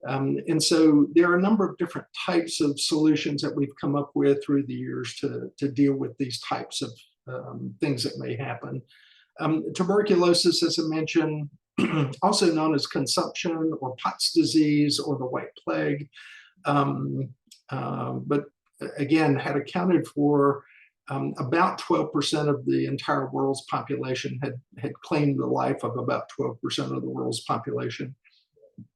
Speaker 1: And so there are a number of different types of solutions that we've come up with through the years to deal with these types of things that may happen. Tuberculosis, as I mentioned, also known as consumption or Pott's disease or the White Plague, but again, had accounted for about 12% of the entire world's population, had claimed the life of about 12% of the world's population.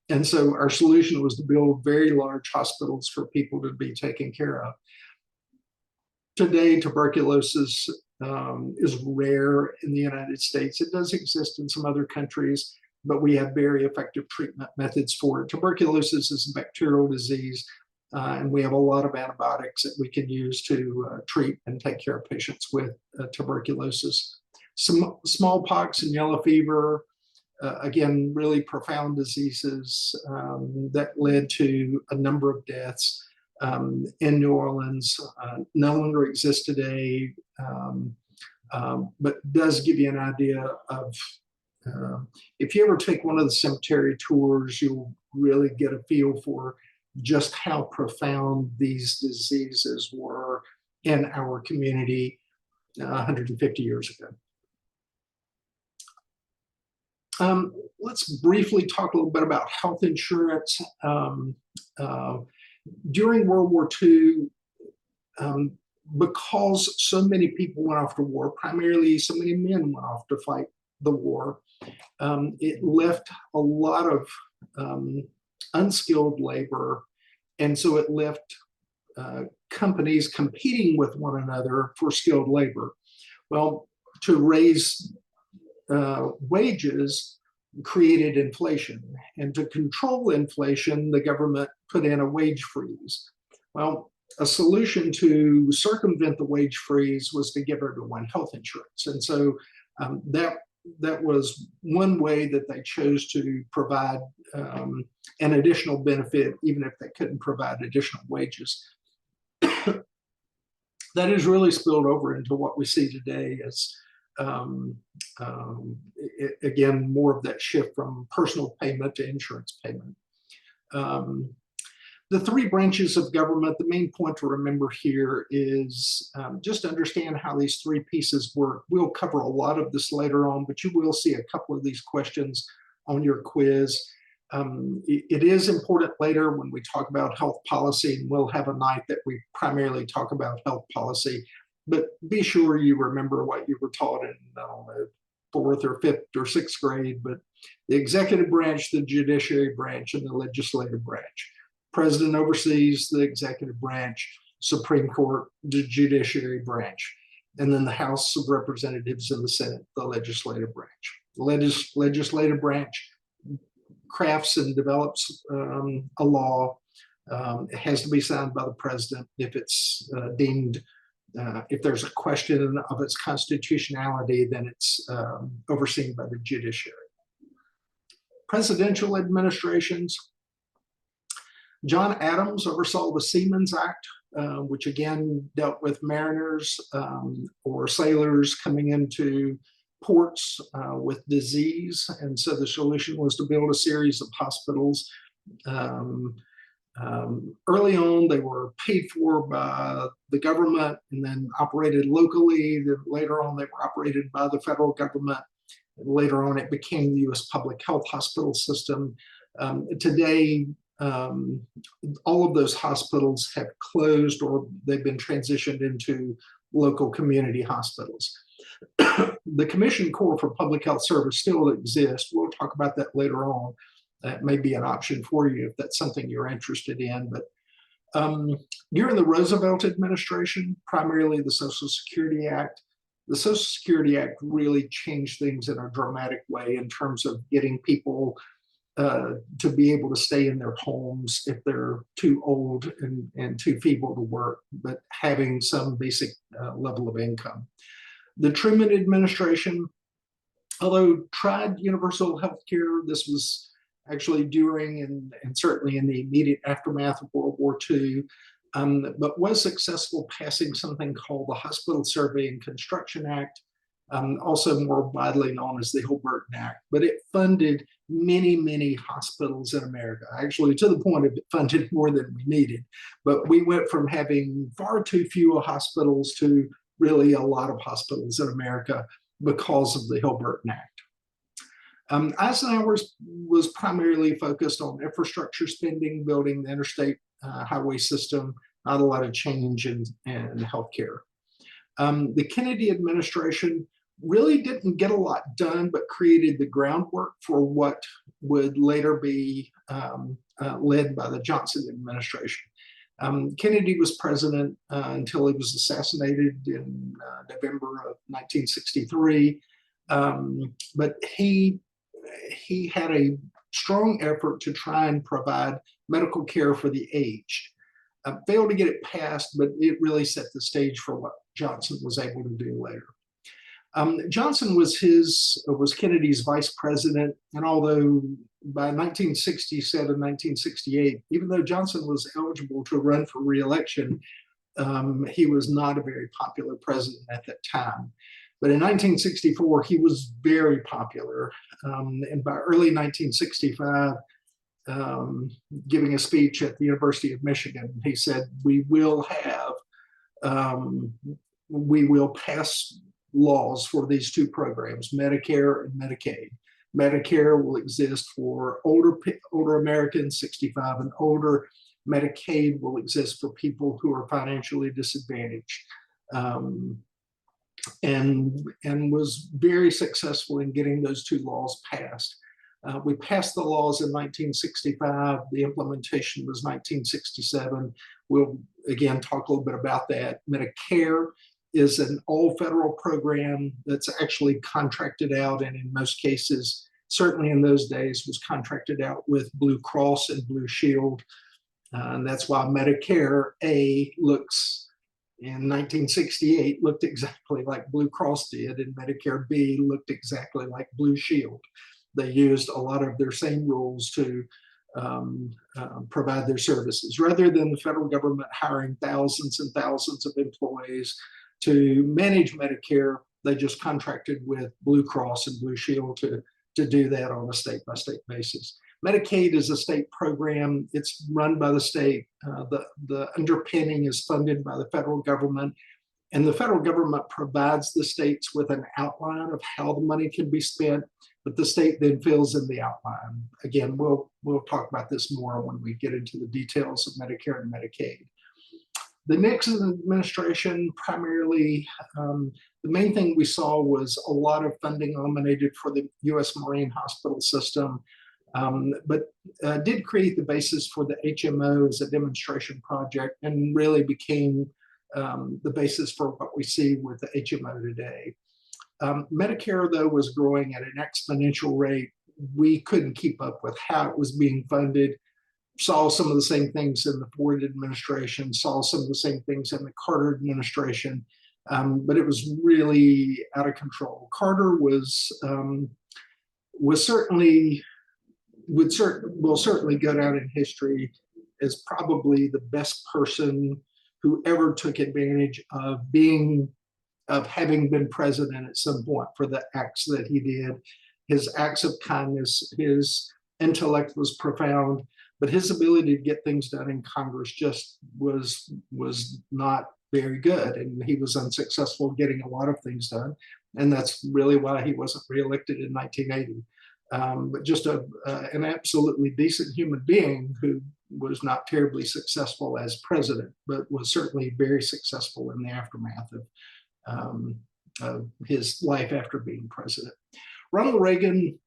Speaker 1: And so our solution was to build very large hospitals for people to be taken care of. Today, tuberculosis is rare in the United States. It does exist in some other countries, but we have very effective treatment methods for it. Tuberculosis is a bacterial disease, and we have a lot of antibiotics that we can use to treat and take care of patients with tuberculosis. Some smallpox and yellow fever, again, really profound diseases that led to a number of deaths in New Orleans. No longer exist today, but does give you an idea of, if you ever take one of the cemetery tours, you'll really get a feel for just how profound these diseases were in our community 150 years ago. Let's briefly talk a little bit about health insurance. During World War II, because so many people went off to war, primarily so many men went off to fight the war, it left a lot of unskilled labor. And so it left companies competing with one another for skilled labor. Well, to raise wages created inflation. And to control inflation, the government put in a wage freeze. Well, a solution to circumvent the wage freeze was to give everyone health insurance. And so that was one way that they chose to provide an additional benefit, even if they couldn't provide additional wages. That has really spilled over into what we see today as, again, more of that shift from personal payment to insurance payment. The three branches of government, the main point to remember here is just understand how these three pieces work. We'll cover a lot of this later on, but you will see a couple of these questions on your quiz. It is important later when we talk about health policy, and we'll have a night that we primarily talk about health policy, but be sure you remember what you were taught in, I don't know, 4th or 5th or 6th grade, but the executive branch, the judiciary branch, and the legislative branch. President oversees the executive branch, Supreme Court, the judiciary branch, and then the House of Representatives and the Senate, the legislative branch. The legislative branch crafts and develops a law. It has to be signed by the president if it's deemed, if there's a question of its constitutionality, then it's overseen by the judiciary. Presidential administrations. John Adams oversaw the Seamen's Act, which again dealt with mariners or sailors coming into ports with disease. And so the solution was to build a series of hospitals. Early on, they were paid for by the government and then operated locally. Then later on, they were operated by the federal government. And later on, it became the U.S. public health hospital system. Today, all of those hospitals have closed or they've been transitioned into local community hospitals. The Commission Corps for Public Health Service still exists. We'll talk about that later on. That may be an option for you if that's something you're interested in. But during the Roosevelt administration, primarily the Social Security Act, the Social Security Act really changed things in a dramatic way in terms of getting people to be able to stay in their homes if they're too old and too feeble to work, but having some basic level of income. The Truman administration, although tried universal health care, this was actually during and certainly in the immediate aftermath of World War II, but was successful passing something called the Hospital Survey and Construction Act, also more widely known as the Hill-Burton Act. But it funded many, many hospitals in America, actually to the point of it funded more than we needed. But we went from having far too few hospitals to really a lot of hospitals in America because of the Hill-Burton Act. Eisenhower was primarily focused on infrastructure spending, building the interstate highway system, not a lot of change in healthcare. The Kennedy administration really didn't get a lot done, but created the groundwork for what would later be led by the Johnson administration. Kennedy was president until he was assassinated in November of 1963, but he had a strong effort to try and provide medical care for the aged. Failed to get it passed, but it really set the stage for what Johnson was able to do later. Johnson was Kennedy's vice president, and although by 1967, 1968, even though Johnson was eligible to run for re-election, he was not a very popular president at that time. But in 1964, he was very popular, and by early 1965, giving a speech at the University of Michigan, he said, we will pass laws for these two programs, Medicare and Medicaid. Medicare will exist for older Americans, 65 and older. Medicaid will exist for people who are financially disadvantaged. And was very successful in getting those two laws passed. We passed the laws in 1965. The implementation was 1967. We'll again talk a little bit about that. Medicare is an all federal program that's actually contracted out, and in most cases, certainly in those days, was contracted out with Blue Cross and Blue Shield. And that's why Medicare A looks, in 1968, looked exactly like Blue Cross did, and Medicare B looked exactly like Blue Shield. They used a lot of their same rules to provide their services. Rather than the federal government hiring thousands and thousands of employees to manage Medicare, they just contracted with Blue Cross and Blue Shield to do that on a state-by-state basis. Medicaid is a state program. It's run by the state. The underpinning is funded by the federal government, and the federal government provides the states with an outline of how the money can be spent, but the state then fills in the outline. Again, we'll talk about this more when we get into the details of Medicare and Medicaid. The Nixon administration, primarily, the main thing we saw was a lot of funding eliminated for the U.S. Marine Hospital system, but did create the basis for the HMO as a demonstration project, and really became the basis for what we see with the HMO today. Medicare, though, was growing at an exponential rate. We couldn't keep up with how it was being funded. Saw some of the same things in the Ford administration, saw some of the same things in the Carter administration, but it was really out of control. Carter will certainly go down in history as probably the best person who ever took advantage of having been president at some point for the acts that he did. His acts of kindness, his intellect was profound, but his ability to get things done in Congress just was not very good, and he was unsuccessful getting a lot of things done, and that's really why he wasn't reelected in 1980. But just an absolutely decent human being who was not terribly successful as president, but was certainly very successful in the aftermath of his life after being president. Ronald Reagan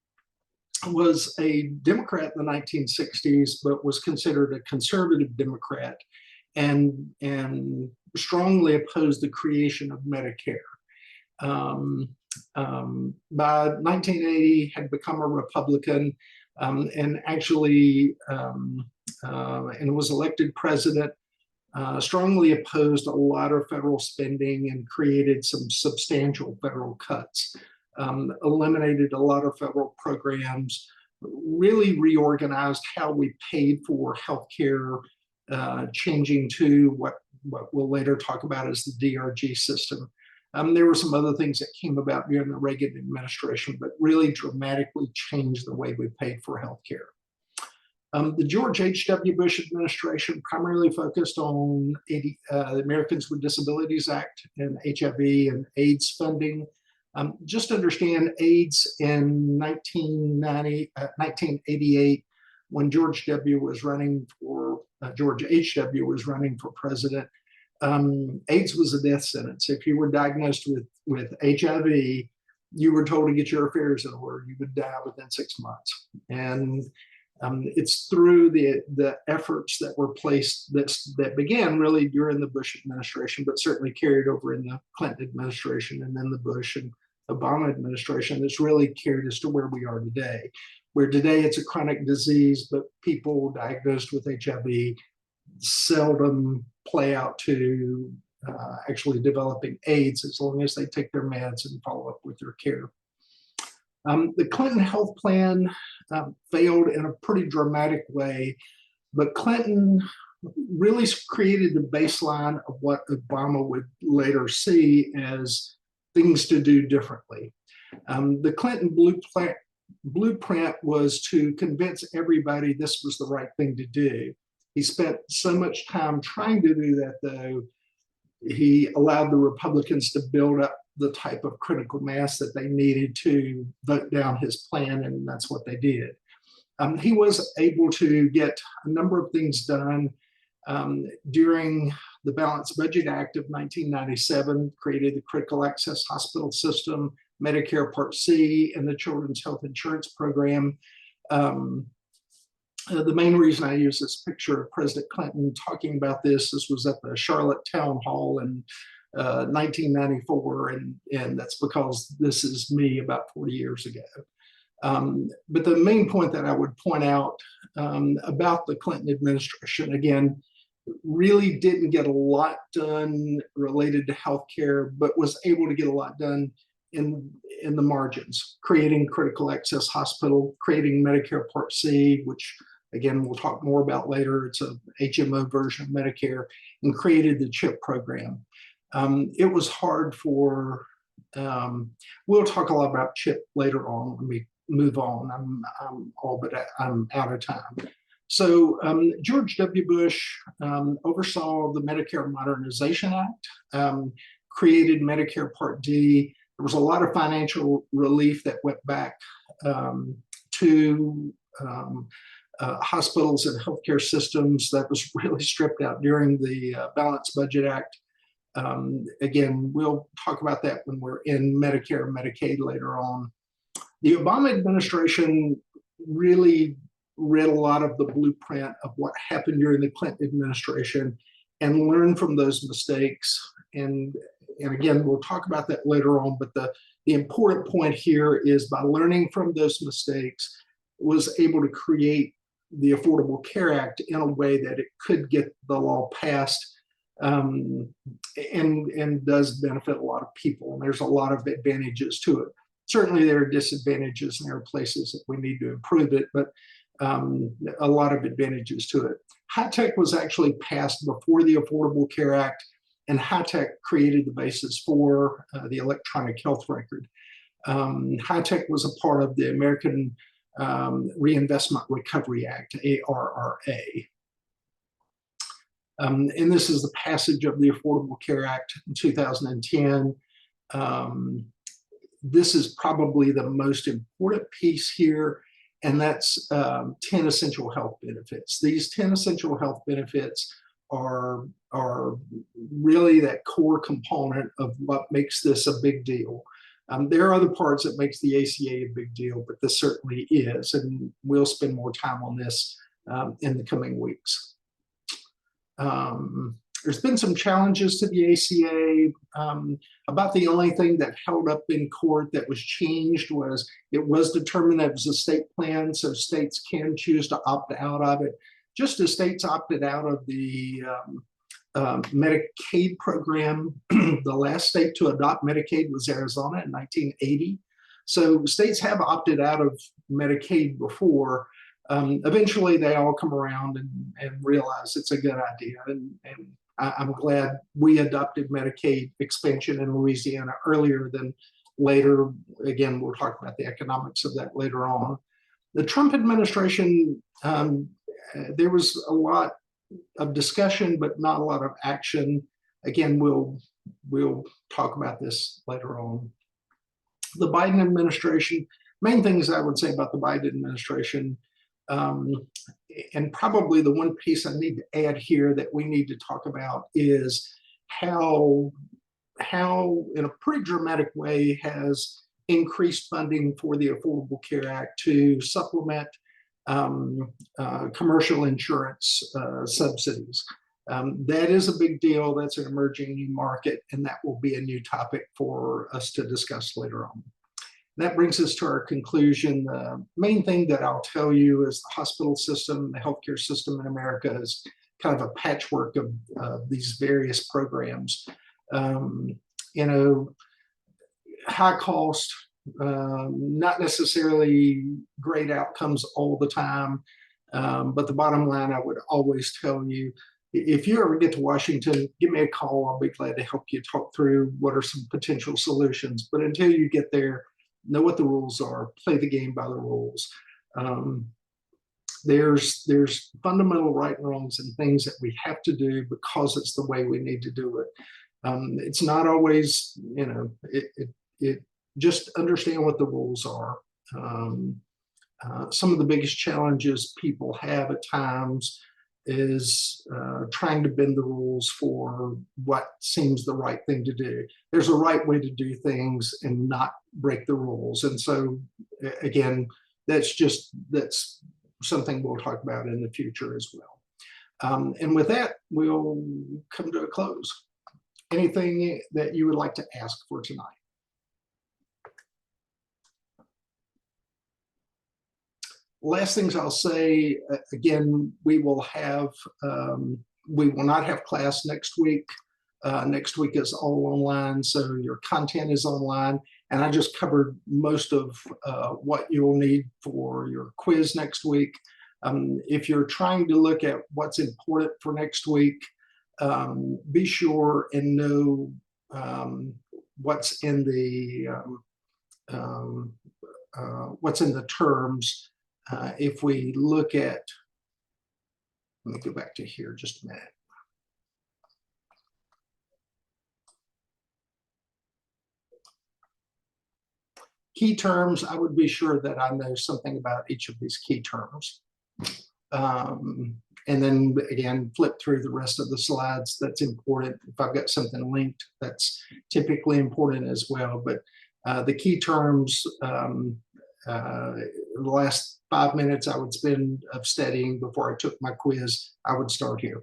Speaker 1: was a Democrat in the 1960s, but was considered a conservative Democrat, and strongly opposed the creation of Medicare. By 1980, had become a Republican, and actually and was elected president. Strongly opposed a lot of federal spending and created some substantial federal cuts. Eliminated a lot of federal programs, really reorganized how we paid for healthcare, changing to what we'll later talk about as the DRG system. There were some other things that came about during the Reagan administration, but really dramatically changed the way we paid for healthcare. The George H.W. Bush administration primarily focused on the Americans with Disabilities Act and HIV and AIDS funding. Just understand AIDS in 1988, when George H.W. was running for president, AIDS was a death sentence. If you were diagnosed with HIV, you were told to get your affairs in order. You would die within 6 months. And it's through the efforts that were placed that began really during the Bush administration, but certainly carried over in the Clinton administration and then the Bush and Obama administration that's really carried us to where we are today, where today it's a chronic disease, but people diagnosed with HIV seldom play out to actually developing AIDS as long as they take their meds and follow up with their care. The Clinton health plan failed in a pretty dramatic way, but Clinton really created the baseline of what Obama would later see as things to do differently. The Clinton blueprint was to convince everybody this was the right thing to do. He spent so much time trying to do that, though, he allowed the Republicans to build up the type of critical mass that they needed to vote down his plan, and that's what they did. He was able to get a number of things done during the Balanced Budget Act of 1997, created the Critical Access Hospital System, Medicare Part C, and the Children's Health Insurance Program. The main reason I use this picture of President Clinton talking about this was at the Charlotte Town Hall in 1994, and that's because this is me about 40 years ago. But the main point that I would point out about the Clinton administration, again, really didn't get a lot done related to healthcare, but was able to get a lot done in the margins, creating critical access hospital, creating Medicare Part C, which again, we'll talk more about later. It's a HMO version of Medicare, and created the CHIP program. It was hard for, we'll talk a lot about CHIP later on. Let me move on. I'm out of time. So George W. Bush oversaw the Medicare Modernization Act, created Medicare Part D. There was a lot of financial relief that went back to hospitals and healthcare systems that was really stripped out during the Balanced Budget Act. Again, we'll talk about that when we're in Medicare and Medicaid later on. The Obama administration really read a lot of the blueprint of what happened during the Clinton administration and learned from those mistakes. And again, we'll talk about that later on, but the important point here is by learning from those mistakes, was able to create the Affordable Care Act in a way that it could get the law passed and does benefit a lot of people. And there's a lot of advantages to it. Certainly there are disadvantages and there are places that we need to improve it, but a lot of advantages to it. HITECH was actually passed before the Affordable Care Act, and HITECH created the basis for the electronic health record. HITECH was a part of the American Reinvestment Recovery Act, ARRA. And this is the passage of the Affordable Care Act in 2010. This is probably the most important piece here, and that's 10 essential health benefits. These 10 essential health benefits are really that core component of what makes this a big deal. There are other parts that makes the ACA a big deal, but this certainly is, and we'll spend more time on this in the coming weeks. There's been some challenges to the ACA. About the only thing that held up in court that was changed was it was determined that it was a state plan, so states can choose to opt out of it. Just as states opted out of the Medicaid program, the last state to adopt Medicaid was Arizona in 1980. So states have opted out of Medicaid before. Eventually they all come around and realize it's a good idea and I'm glad we adopted Medicaid expansion in Louisiana earlier than later. Again, we'll talk about the economics of that later on. The Trump administration, there was a lot of discussion, but not a lot of action. Again, we'll talk about this later on. The Biden administration, main things I would say about the Biden administration, and probably the one piece I need to add here that we need to talk about is how in a pretty dramatic way has increased funding for the Affordable Care Act to supplement commercial insurance subsidies. That is a big deal. That's an emerging new market, and that will be a new topic for us to discuss later on. That brings us to our conclusion. The main thing that I'll tell you is the hospital system, the healthcare system in America is kind of a patchwork of these various programs. High cost, not necessarily great outcomes all the time, but the bottom line, I would always tell you, if you ever get to Washington, give me a call. I'll be glad to help you talk through what are some potential solutions. But until you get there, know what the rules are, play the game by the rules. There's fundamental right and wrongs and things that we have to do because it's the way we need to do it. It's not always, just understand what the rules are. Some of the biggest challenges people have at times is trying to bend the rules for what seems the right thing to do. There's a right way to do things and not break the rules. And so again, that's something we'll talk about in the future as well. And with that, we'll come to a close. Anything that you would like to ask for tonight? Last things I'll say, again, we will not have class next week. Next week is all online, so your content is online. And I just covered most of what you'll need for your quiz next week. If you're trying to look at what's important for next week, be sure and know what's in the terms. If we look at, let me go back to here just a minute. Key terms, I would be sure that I know something about each of these key terms. And then again, flip through the rest of the slides. That's important. If I've got something linked, that's typically important as well. But the key terms, the last 5 minutes I would spend of studying before I took my quiz, I would start here.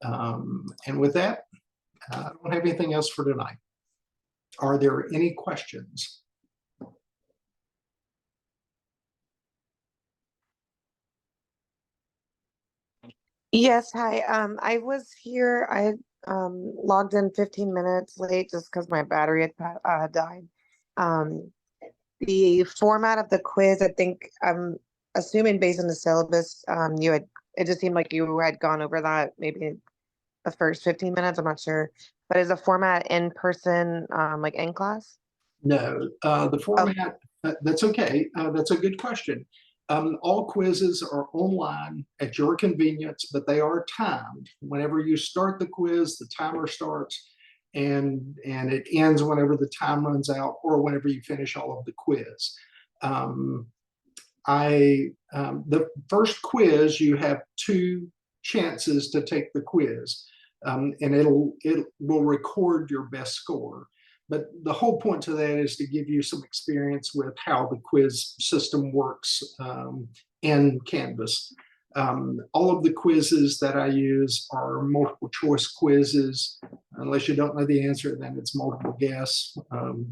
Speaker 1: And with that, I don't have anything else for tonight. Are there any questions?
Speaker 2: Yes, hi. I was here. I logged in 15 minutes late just because my battery had died. The format of the quiz, I think I'm assuming based on the syllabus, it just seemed like you had gone over that maybe the first 15 minutes. I'm not sure, but is the format in person, like in class?
Speaker 1: No, the format, that's okay. That's a good question. All quizzes are online at your convenience, but they are timed. Whenever you start the quiz, the timer starts, and it ends whenever the time runs out or whenever you finish all of the quiz. The first quiz, you have 2 chances to take the quiz, and it will record your best score. But the whole point to that is to give you some experience with how the quiz system works in Canvas. All of the quizzes that I use are multiple choice quizzes. Unless you don't know the answer, then it's multiple guess.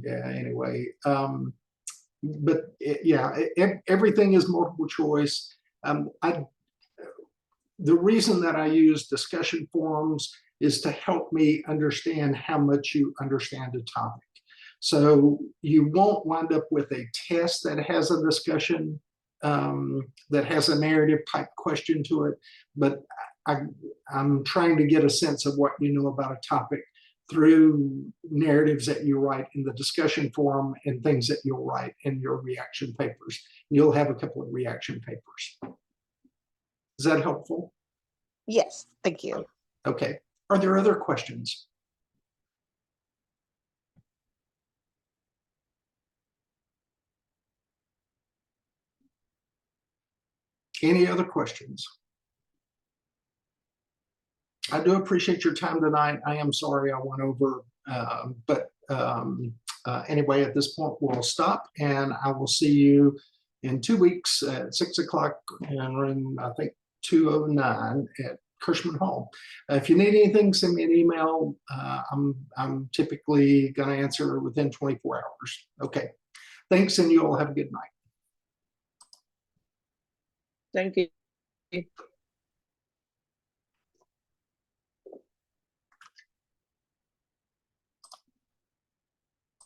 Speaker 1: Anyway. Everything is multiple choice. The reason that I use discussion forums is to help me understand how much you understand a topic. So you won't wind up with a test that has a discussion, that has a narrative type question to it, but I'm trying to get a sense of what you know about a topic through narratives that you write in the discussion forum and things that you'll write in your reaction papers. You'll have a couple of reaction papers. Is that helpful?
Speaker 2: Yes, thank you.
Speaker 1: Okay. Are there other questions? Any other questions? I do appreciate your time tonight. I am sorry I went over, but anyway, at this point, we'll stop, and I will see you in 2 weeks at 6 o'clock in room, I think, 209 at Cushman Hall. If you need anything, send me an email. I'm typically going to answer within 24 hours. Okay. Thanks, and you all have a good night.
Speaker 2: Thank you.